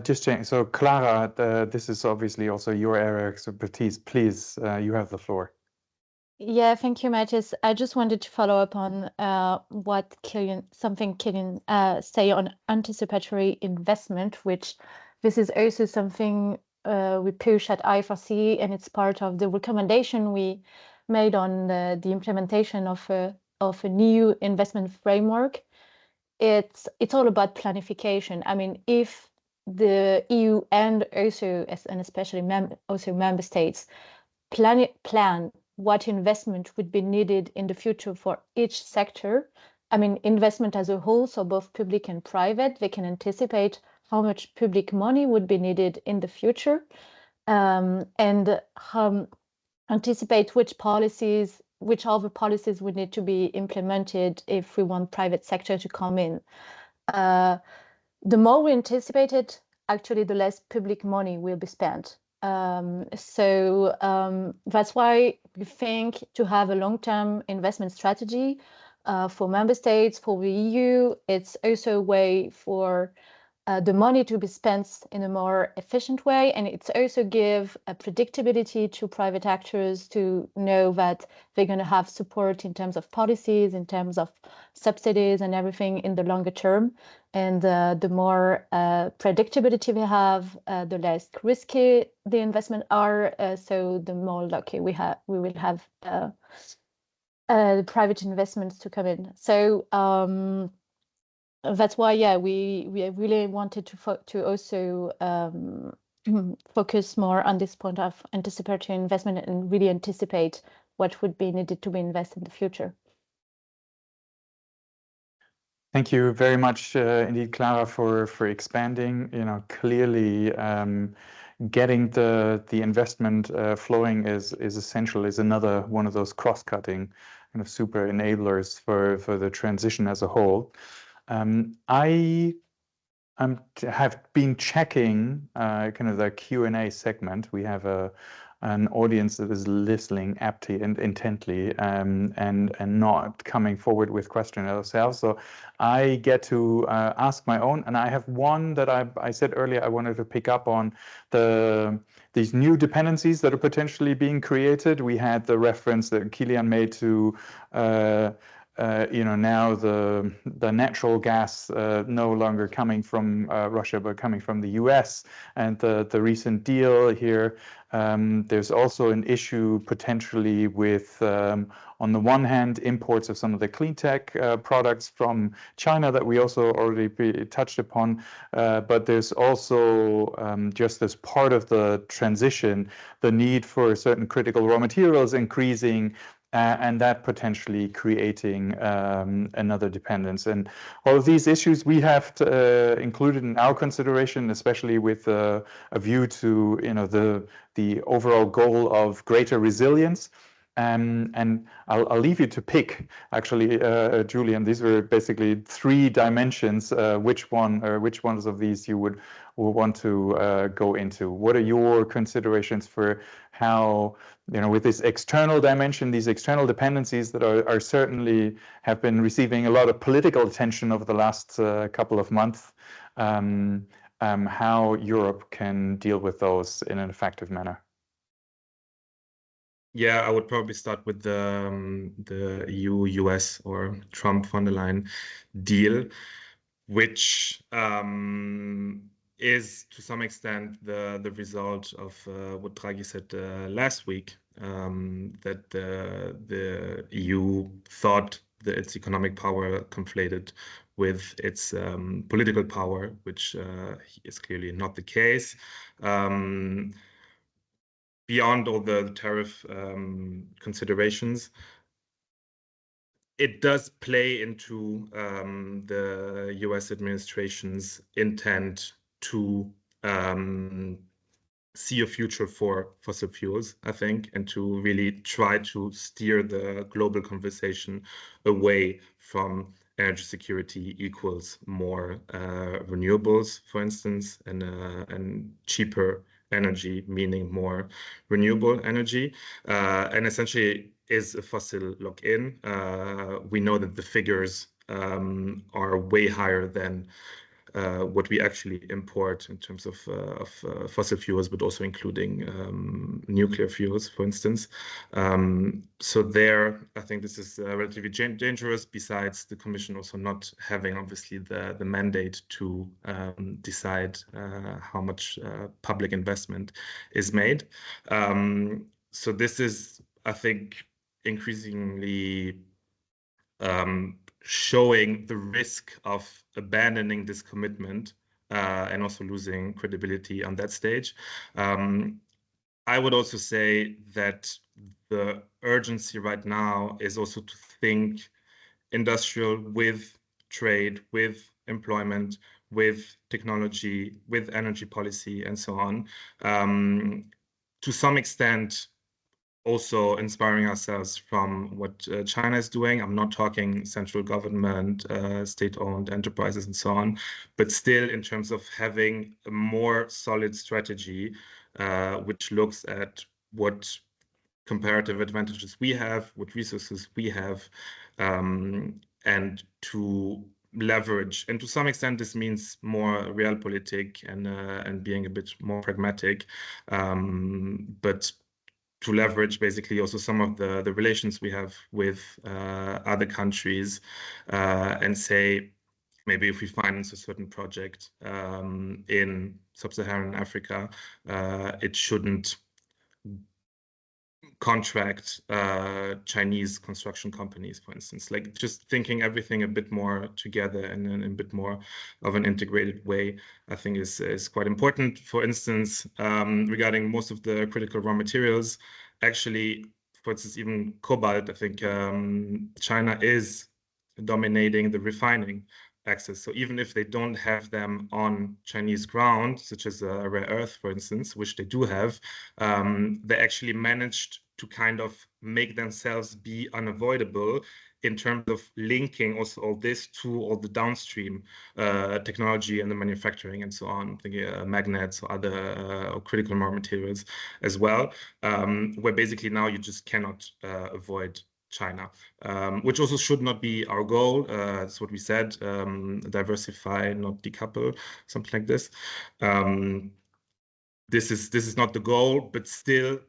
Speaker 1: Just checking. So, Clara, this is obviously also your area of expertise. Please, you have the floor.
Speaker 3: Yeah, thank you, Matthias. I just wanted to follow up on what Killian say on anticipatory investment, which this is also something we push at I4C, and it's part of the recommendation we made on the implementation of a new investment framework. It's all about planification. I mean, if the EU and also and especially also member states plan what investment would be needed in the future for each sector. I mean, investment as a whole, so both public and private, they can anticipate how much public money would be needed in the future, and anticipate which other policies would need to be implemented if we want private sector to come in. The more we anticipate it, actually, the less public money will be spent. That's why we think to have a long-term investment strategy for member states, for the EU, it's also a way for the money to be spent in a more efficient way, and it's also give a predictability to private actors to know that they're going to have support in terms of policies, in terms of subsidies and everything in the longer term. And the more predictability we have, the less risky the investment are. So the more lucky we will have private investments to come in. So that's why, yeah, we really wanted to also focus more on this point of anticipatory investment and really anticipate what would be needed to be invested in the future.
Speaker 1: Thank you very much indeed, Clara, for expanding. You know, clearly getting the investment flowing is essential, is another one of those cross-cutting kind of super enablers for the transition as a whole. I have been checking kind of the Q&A segment. We have an audience that is listening aptly and intently and not coming forward with questions ourselves. So I get to ask my own, and I have one that I said earlier I wanted to pick up on these new dependencies that are potentially being created. We had the reference that Killian made to you know, now the natural gas no longer coming from Russia, but coming from the US, and the recent deal here. There's also an issue potentially with, on the one hand, imports of some of the clean tech products from China that we also already touched upon. But there's also, just as part of the transition, the need for certain critical raw materials increasing, and that potentially creating another dependence. And all of these issues we have included in our consideration, especially with a view to, you know, the overall goal of greater resilience. And I'll leave you to pick, actually, Julian. These were basically 3 dimensions. Which ones of these you would want to go into? What are your considerations for how, you know, with this external dimension, these external dependencies that are certainly have been receiving a lot of political attention over the last couple of months, how Europe can deal with those in an effective manner?
Speaker 5: Yeah, I would probably start with the EU-US or Trump-von der Leyen deal, which is to some extent the result of what Draghi said last week, that the EU thought that its economic power conflated with its political power, which is clearly not the case. Beyond all the tariff considerations, it does play into the US administration's intent to see a future for fossil fuels, I think, and to really try to steer the global conversation away from energy security equals more renewables, for instance, and cheaper energy, meaning more renewable energy, and essentially is a fossil lock-in. We know that the figures are way higher than what we actually import in terms of fossil fuels, but also including nuclear fuels, for instance. So there, I think this is relatively dangerous, besides the Commission also not having, obviously, the mandate to decide how much public investment is made. So this is, I think, increasingly showing the risk of abandoning this commitment and also losing credibility on that stage. I would also say that the urgency right now is also to think industrial with trade, with employment, with technology, with energy policy, and so on. To some extent, also inspiring ourselves from what China is doing. I'm not talking central government, state-owned enterprises, and so on, but still in terms of having a more solid strategy, which looks at what comparative advantages we have, what resources we have, and to leverage. And to some extent, this means more realpolitik and being a bit more pragmatic, but to leverage basically also some of the relations we have with other countries, and say, maybe if we finance a certain project in sub-Saharan Africa, it shouldn't contract Chinese construction companies, for instance. Like, just thinking everything a bit more together and in a bit more of an integrated way, I think is quite important. For instance, regarding most of the critical raw materials, actually, for instance, even cobalt, I think China is dominating the refining access. So even if they don't have them on Chinese ground, such as rare earth, for instance, which they do have, they actually managed to kind of make themselves be unavoidable in terms of linking also all this to all the downstream technology and the manufacturing and so on, thinking magnets or other or critical raw materials as well, where basically now you just cannot avoid China, which also should not be our goal. That's what we said, diversify, not decouple, something like this. This is not the goal, but still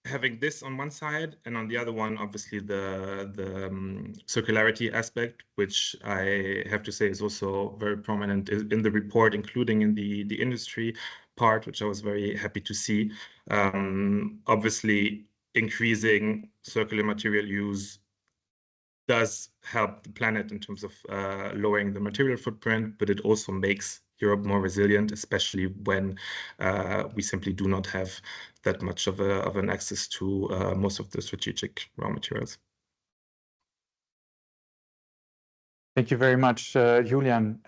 Speaker 5: having this on one side, and on the other one, obviously the circularity aspect, which I have to say is also very prominent in the report, including in the industry part, which I was very happy to see. Obviously, increasing circular material use does help the planet in terms of lowering the material footprint, but it also makes Europe more resilient, especially when we simply do not have that much of an access to most of the strategic raw materials.
Speaker 1: Thank you very much, Julian.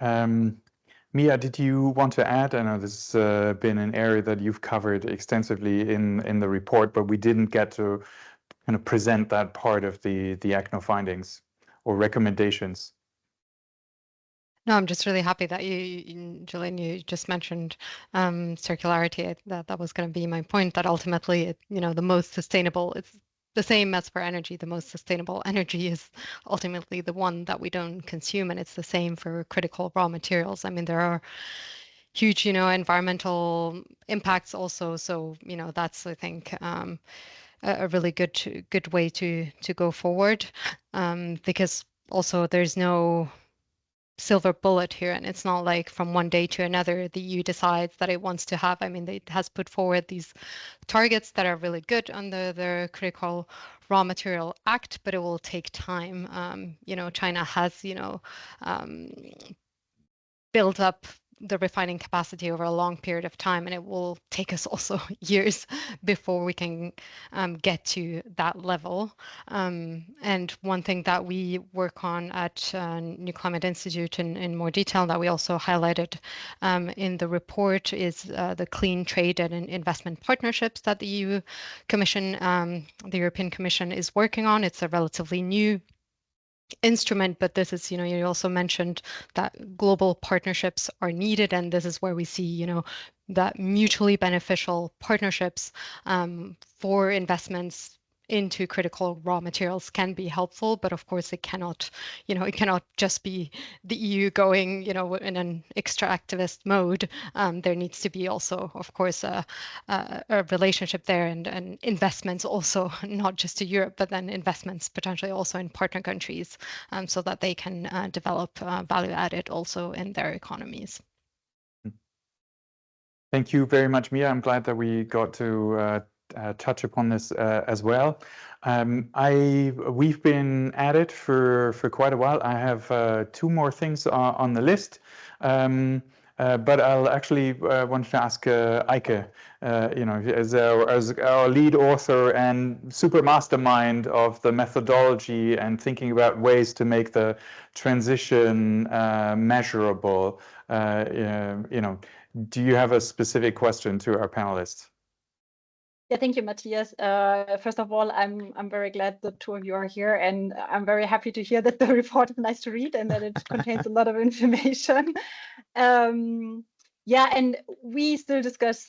Speaker 1: Mia, did you want to add? I know this has been an area that you've covered extensively in the report, but we didn't get to kind of present that part of the ECNO findings or recommendations.
Speaker 4: No, I'm just really happy that Julian, you just mentioned circularity. That was going to be my point, that ultimately, the most sustainable, it's the same as for energy. The most sustainable energy is ultimately the one that we don't consume, and it's the same for critical raw materials. I mean, there are huge, environmental impacts also. So, that's, I think, a really good way to go forward, because also there's no silver bullet here, and it's not like from one day to another the EU decides that it wants to have. I mean, it has put forward these targets that are really good under the Critical Raw Material Act, but it will take time. China has, built up the refining capacity over a long period of time, and it will take us also years before we can get to that level. And one thing that we work on at New Climate Institute in more detail that we also highlighted in the report is the clean trade and investment partnerships that the EU Commission, the European Commission is working on. It's a relatively new instrument, but this is, you also mentioned that global partnerships are needed, and this is where we see, that mutually beneficial partnerships for investments into critical raw materials can be helpful, but of course it cannot, it cannot just be the EU going, in an extractivist mode. There needs to be also, of course, a relationship there and investments also, not just to Europe, but then investments potentially also in partner countries, so that they can develop value added also in their economies.
Speaker 1: Thank you very much, Mia. I'm glad that we got to touch upon this as well. We've been at it for quite a while. I have two more things on the list, but I'll actually want to ask Eike, as our lead author and super mastermind of the methodology and thinking about ways to make the transition measurable. Do you have a specific question to our panelists?
Speaker 2: Yeah, thank you, Matthias. First of all, I'm very glad the two of you are here, and I'm very happy to hear that the report is nice to read and that it contains a lot of information. Yeah, and we still discuss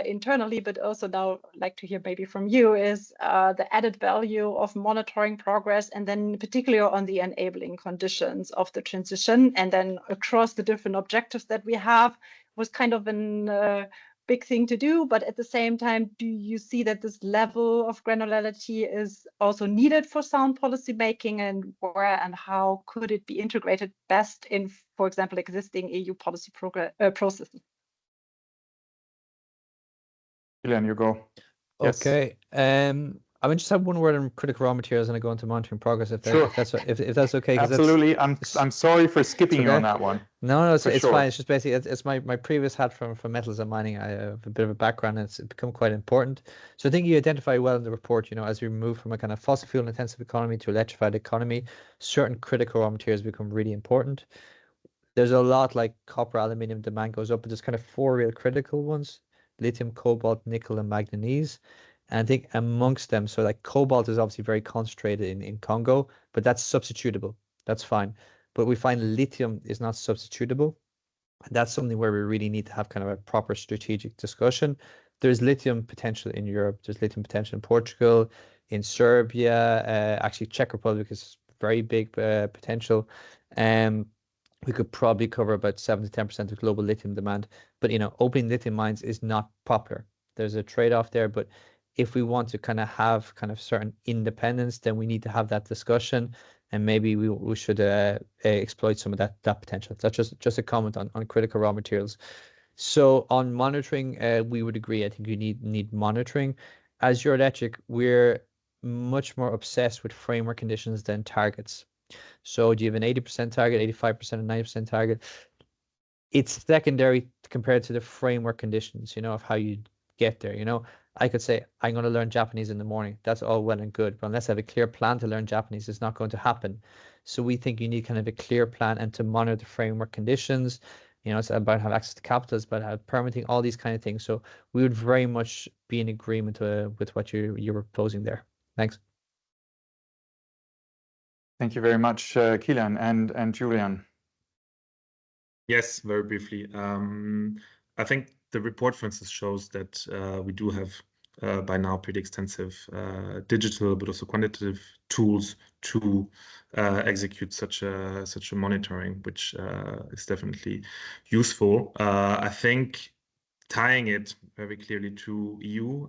Speaker 2: internally, but also now like to hear maybe from you is the added value of monitoring progress, and then particularly on the enabling conditions of the transition, and then across the different objectives that we have was kind of an big thing to do, but at the same time, do you see that this level of granularity is also needed for sound policy making, and where and how could it be integrated best in, for example, existing EU policy processes?
Speaker 1: Julian, you go.
Speaker 6: Okay. I mean, just have one word on critical raw materials and I go into monitoring progress if that's okay.
Speaker 1: Absolutely. I'm sorry for skipping you on that one.
Speaker 6: No, it's fine. It's just basically it's my previous hat from metals and mining. I have a bit of a background and it's become quite important. So I think you identify well in the report, as we move from a kind of fossil fuel intensive economy to electrified economy, certain critical raw materials become really important. There's a lot like copper, aluminium demand goes up, but there's kind of four real critical ones: lithium, cobalt, nickel, and manganese. And I think amongst them, so like cobalt is obviously very concentrated in Congo, but that's substitutable. That's fine. But we find lithium is not substitutable. And that's something where we really need to have kind of a proper strategic discussion. There's lithium potential in Europe. There's lithium potential in Portugal, in Serbia. Actually, Czech Republic is very big potential. We could probably cover about 7 to 10% of global lithium demand. But, opening lithium mines is not popular. There's a trade-off there, but if we want to kind of have kind of certain independence, then we need to have that discussion, and maybe we should exploit some of that potential. That's just a comment on critical raw materials. So on monitoring, we would agree. I think you need monitoring. As Euroelectric, we're much more obsessed with framework conditions than targets. So do you have an 80% target, 85%, and 90% target? It's secondary compared to the framework conditions, of how you get there. I could say, I'm going to learn Japanese in the morning. That's all well and good. But unless I have a clear plan to learn Japanese, it's not going to happen. So we think you need kind of a clear plan and to monitor the framework conditions. It's about having access to capital, it's about having permitting, all these kind of things. So we would very much be in agreement with what you were proposing there. Thanks.
Speaker 1: Thank you very much, Kilian and Julian.
Speaker 5: Yes, very briefly. I think the report, for instance, shows that we do have by now pretty extensive digital but also quantitative tools to execute such a monitoring, which is definitely useful. I think tying it very clearly to EU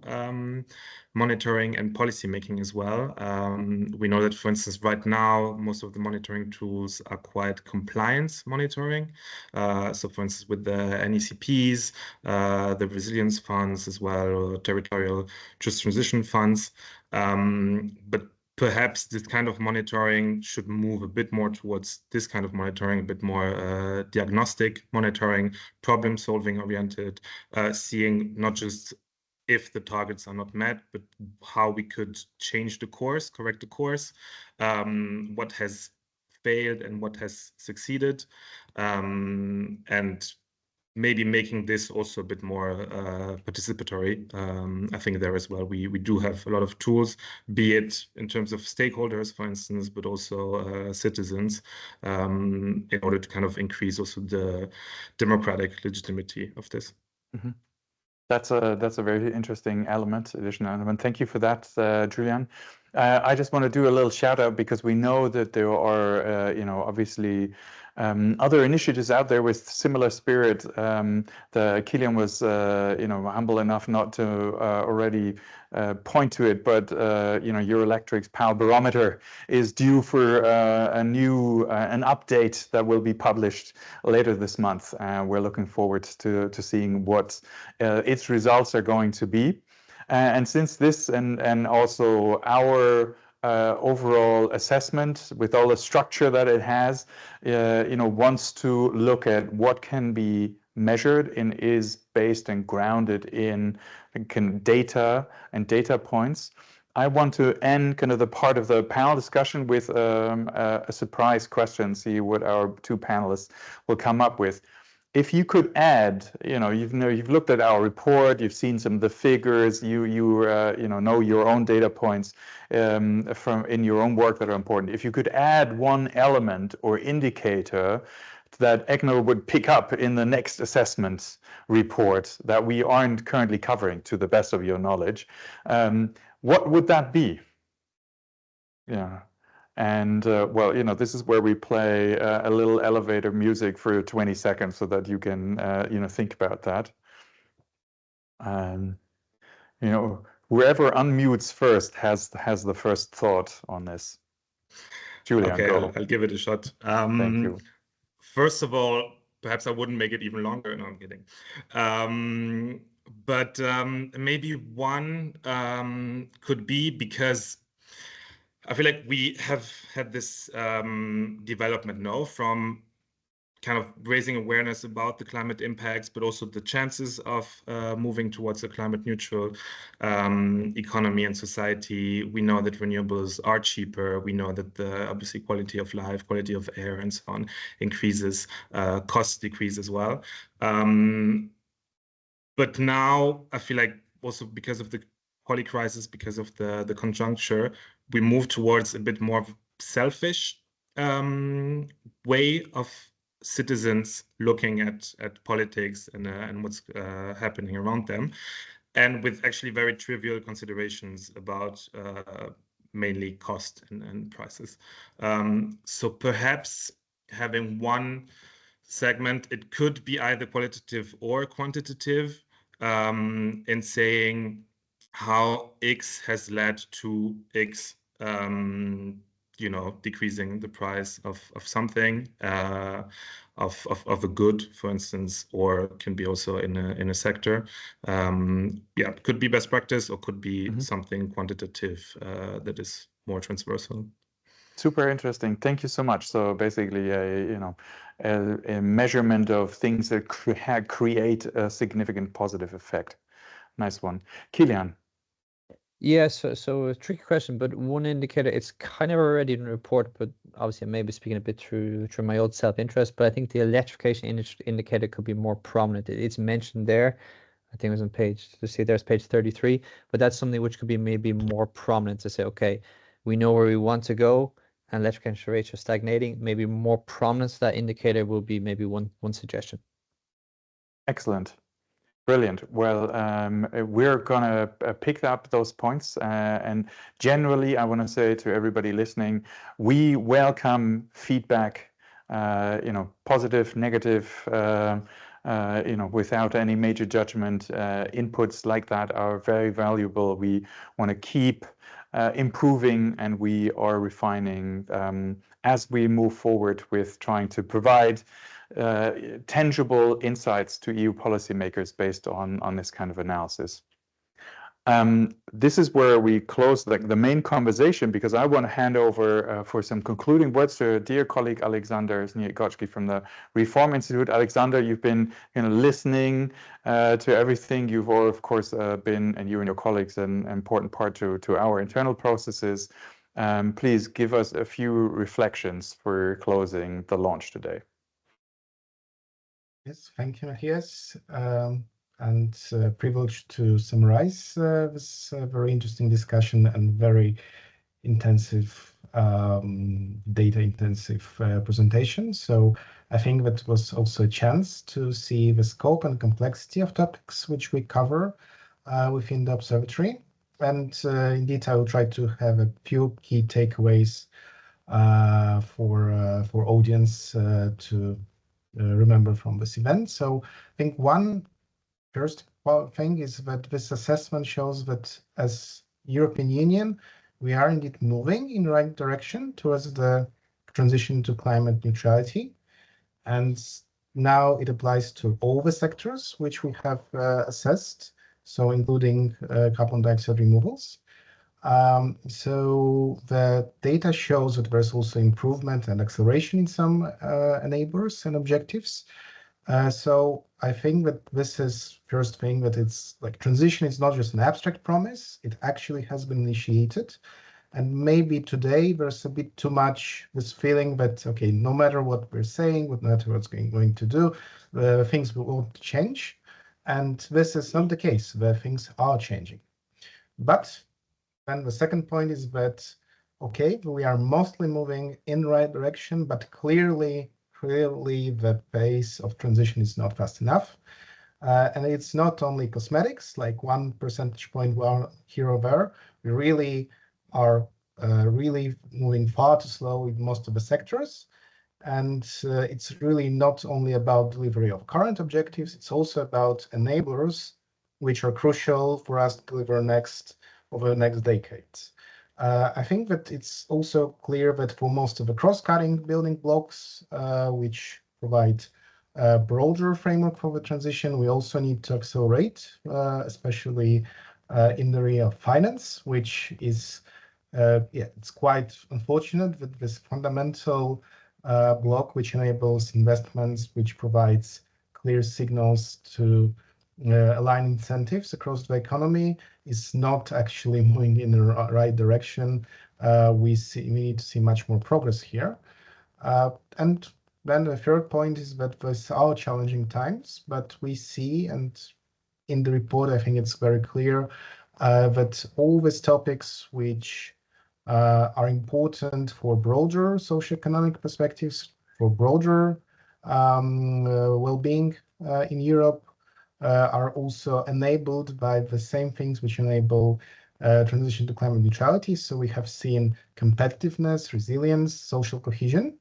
Speaker 5: monitoring and policy making as well. We know that, for instance, right now, most of the monitoring tools are quite compliance monitoring. So, for instance, with the NECPs, the resilience funds as well, or territorial just transition funds. But perhaps this kind of monitoring should move a bit more towards this kind of monitoring, a bit more diagnostic monitoring, problem-solving oriented, seeing not just if the targets are not met, but how we could change the course, correct the course, what has failed and what has succeeded, and maybe making this also a bit more participatory. I think there as well, we do have a lot of tools, be it in terms of stakeholders, for instance, but also citizens, in order to kind of increase also the democratic legitimacy of this.
Speaker 1: Mm-hmm. That's a very interesting additional element. Thank you for that, Julian. I just want to do a little shout out because we know that there are, obviously other initiatives out there with similar spirit. Kilian was, humble enough not to already point to it, but Eurelectric's Power Barometer is due for an update that will be published later this month. We're looking forward to seeing what its results are going to be. And since this and also our overall assessment with all the structure that it has, wants to look at what can be measured and is based and grounded in data and data points. I want to end kind of the part of the panel discussion with a surprise question, see what our two panelists will come up with. If you could add, you've looked at our report, you've seen some of the figures, you know your own data points from in your own work that are important. If you could add one element or indicator that ECNO would pick up in the next assessment report that we aren't currently covering, to the best of your knowledge, what would that be? Yeah. And well, this is where we play a little elevator music for 20 seconds so that you can, think about that. Whoever unmutes first has the first thought on this. Julian,
Speaker 5: okay,
Speaker 1: go.
Speaker 5: I'll give it a shot.
Speaker 1: Thank you.
Speaker 5: First of all, perhaps I wouldn't make it even longer. No, I'm kidding. But maybe one could be, because I feel like we have had this development now from kind of raising awareness about the climate impacts, but also the chances of moving towards a climate neutral economy and society. We know that renewables are cheaper. We know that the obviously quality of life, quality of air, and so on increases, costs decrease as well. But now I feel like also because of the quality crisis, because of the conjuncture, we move towards a bit more selfish way of citizens looking at politics and what's happening around them, and with actually very trivial considerations about mainly cost and prices. So perhaps having one segment, it could be either qualitative or quantitative, in saying how X has led to X, decreasing the price of something, of a good, for instance, or can be also in a sector. Could be best practice, or could be something quantitative that is more transversal.
Speaker 1: Super interesting. Thank you so much. So basically, a measurement of things that create a significant positive effect. Nice one. Kilian.
Speaker 6: Yes, so a tricky question, but one indicator, it's kind of already in the report, but obviously I may be speaking a bit through my old self-interest, but I think the electrification indicator could be more prominent. It's mentioned there. I think it was on there's page 33, but that's something which could be maybe more prominent to say, okay, we know where we want to go, and electrification rates are stagnating. Maybe more prominence to that indicator will be maybe one suggestion.
Speaker 1: Excellent. Brilliant. Well, we're going to pick up those points. And generally, I want to say to everybody listening, we welcome feedback, positive, negative, without any major judgment. Inputs like that are very valuable. We want to keep improving, and we are refining as we move forward with trying to provide tangible insights to EU policymakers based on this kind of analysis. This is where we close the main conversation, because I want to hand over for some concluding words to dear colleague Alexander Zniegocki from the Reform Institute. Alexander, you've been listening to everything. You've all, of course, been, and you and your colleagues, an important part to our internal processes. Please give us a few reflections for closing the launch today.
Speaker 7: Yes, thank you, Matthias. And privileged to summarize this very interesting discussion and very intensive data-intensive presentation. So I think that was also a chance to see the scope and complexity of topics which we cover within the observatory. And indeed, I will try to have a few key takeaways for audience to remember from this event. So I think one first thing is that this assessment shows that as European Union, we are indeed moving in the right direction towards the transition to climate neutrality. And now it applies to all the sectors which we have assessed, so including carbon dioxide removals. So the data shows that there's also improvement and acceleration in some enablers and objectives. So I think that this is first thing, that it's like transition is not just an abstract promise, it actually has been initiated. And maybe today there's a bit too much this feeling that, okay, no matter what we're saying, no matter what's going to do, things won't change. And this is not the case, the things are changing. But then the second point is that, okay, we are mostly moving in the right direction, but clearly the pace of transition is not fast enough. And it's not only cosmetics, like 1 percentage point here or there. We really are really moving far too slow in most of the sectors. And it's really not only about delivery of current objectives, it's also about enablers, which are crucial for us to deliver over the next decades. I think that it's also clear that for most of the cross-cutting building blocks, which provide a broader framework for the transition, we also need to accelerate, especially in the area of finance, which is, it's quite unfortunate that this fundamental block, which enables investments, which provides clear signals to align incentives across the economy, is not actually moving in the right direction. We need to see much more progress here. And then the third point is that these are challenging times, but we see, and in the report, I think it's very clear that all these topics which are important for broader socioeconomic perspectives, for broader well-being in Europe, are also enabled by the same things which enable transition to climate neutrality. So we have seen competitiveness, resilience, social cohesion.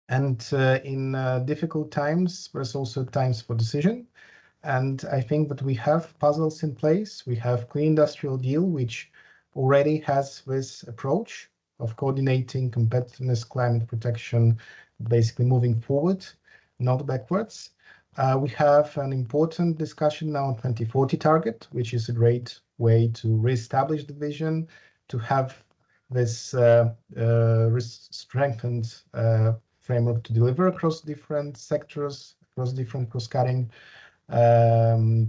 Speaker 7: And in difficult times, there's also times for decision. And I think that we have puzzles in place. We have Clean Industrial Deal, which already has this approach of coordinating competitiveness, climate protection, basically moving forward, not backwards. We have an important discussion now on 2040 target, which is a great way to reestablish the vision, to have this strengthened framework to deliver across different sectors, across different cross-cutting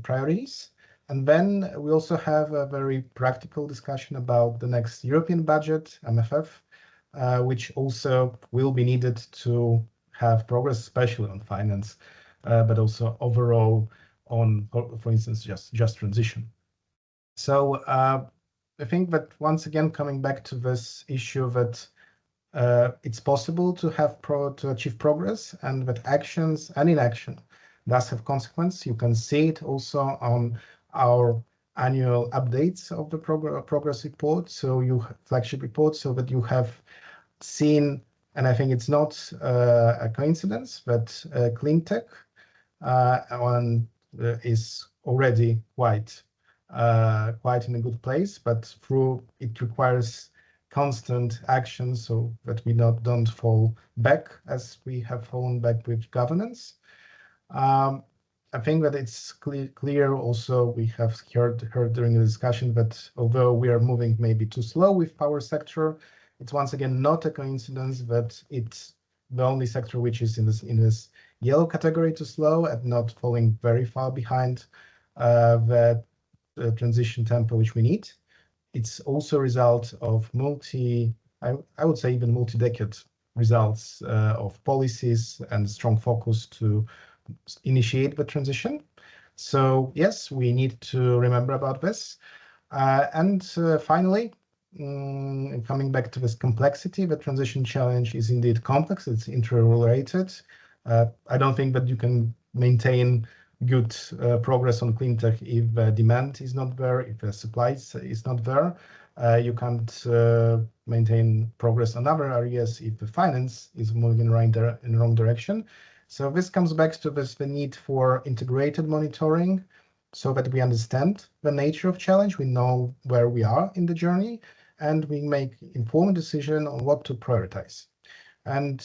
Speaker 7: priorities. And then we also have a very practical discussion about the next European budget, MFF, which also will be needed to have progress, especially on finance, but also overall on, for instance, just transition. So I think that once again, coming back to this issue that it's possible to achieve progress, and that actions and inaction does have consequence. You can see it also on our annual updates of the progress report, so flagship report, so that you have seen, and I think it's not a coincidence, that clean tech is already quite in a good place, but it requires constant action so that we don't fall back as we have fallen back with governance. I think that it's clear also, we have heard during the discussion that although we are moving maybe too slow with power sector, it's once again not a coincidence that it's the only sector which is in this yellow category too slow and not falling very far behind the transition tempo which we need. It's also a result of I would say even multi-decade results of policies and strong focus to initiate the transition. So yes, we need to remember about this. And finally, coming back to this complexity, the transition challenge is indeed complex. It's interrelated. I don't think that you can maintain good progress on clean tech if the demand is not there, if the supply is not there. You can't maintain progress on other areas if the finance is moving in the wrong direction. So this comes back to the need for integrated monitoring so that we understand the nature of challenge, we know where we are in the journey, and we make informed decision on what to prioritize. And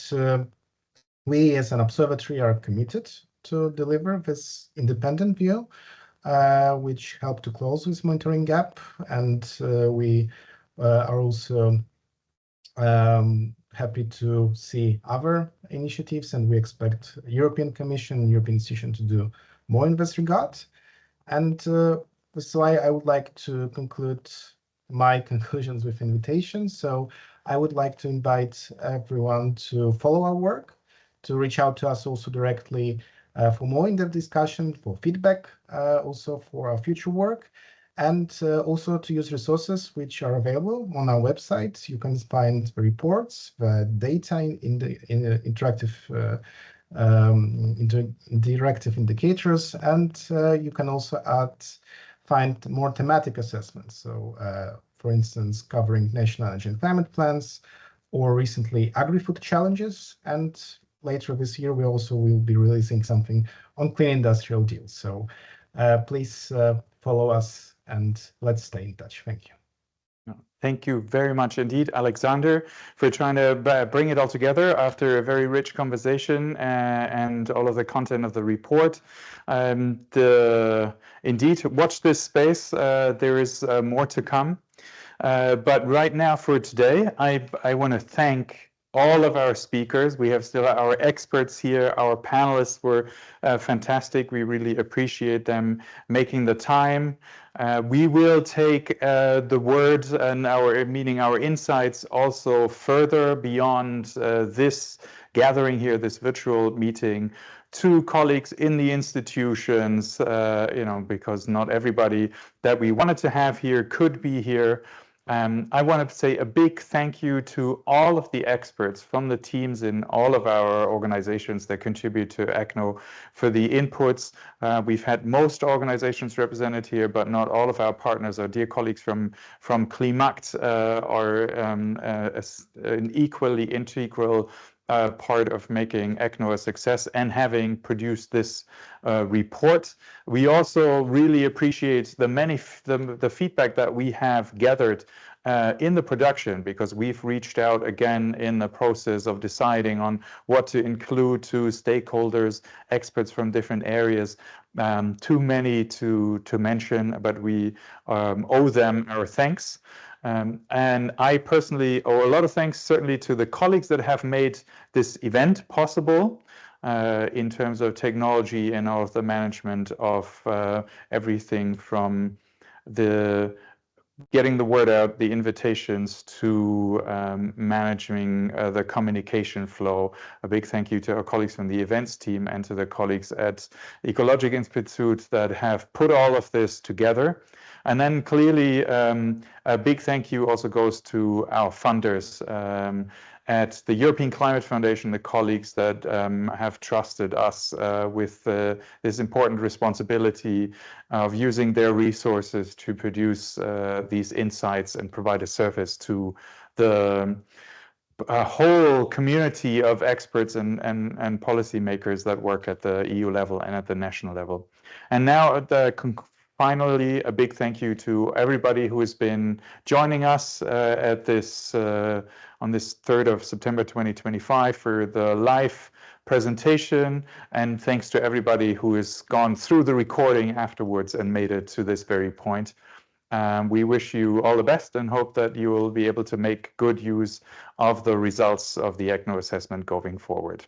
Speaker 7: we as an observatory are committed to deliver this independent view, which help to close this monitoring gap. And we are also happy to see other initiatives, and we expect European Commission and European institution to do more in this regard. And so I would like to conclude my conclusions with invitations. So I would like to invite everyone to follow our work, to reach out to us also directly for more in-depth discussion, for feedback, also for our future work, and also to use resources which are available on our website. You can find the reports, the data in the interactive interactive indicators, and you can also find more thematic assessments. So, for instance, covering national energy and climate plans, or recently agri-food challenges. And later this year, we also will be releasing something on clean industrial deals. So please follow us and let's stay in touch. Thank you.
Speaker 1: Thank you very much indeed, Alexander, for trying to bring it all together after a very rich conversation and all of the content of the report. Indeed, watch this space. There is more to come. But right now for today, I want to thank all of our speakers. We have still our experts here. Our panelists were fantastic. We really appreciate them making the time. We will take the words and our insights also further beyond this gathering here, this virtual meeting, to colleagues in the institutions, because not everybody that we wanted to have here could be here. I want to say a big thank you to all of the experts from the teams in all of our organizations that contribute to ECNO for the inputs. We've had most organizations represented here, but not all of our partners. Our dear colleagues from Klimact are an equally integral part of making ECNO a success and having produced this report. We also really appreciate the feedback that we have gathered in the production, because we've reached out again in the process of deciding on what to include to stakeholders, experts from different areas. Too many to mention, but we owe them our thanks. And I personally owe a lot of thanks certainly to the colleagues that have made this event possible in terms of technology and all of the management of everything from getting the word out, the invitations, to managing the communication flow. A big thank you to our colleagues from the events team and to the colleagues at Ecologic Institute that have put all of this together. And then clearly a big thank you also goes to our funders at the European Climate Foundation, the colleagues that have trusted us with this important responsibility of using their resources to produce these insights and provide a service to the whole community of experts and policymakers that work at the EU level and at the national level. And now finally, a big thank you to everybody who has been joining us at this on this 3rd of September 2025 for the live presentation, and thanks to everybody who has gone through the recording afterwards and made it to this very point. We wish you all the best and hope that you will be able to make good use of the results of the ECNO assessment going forward.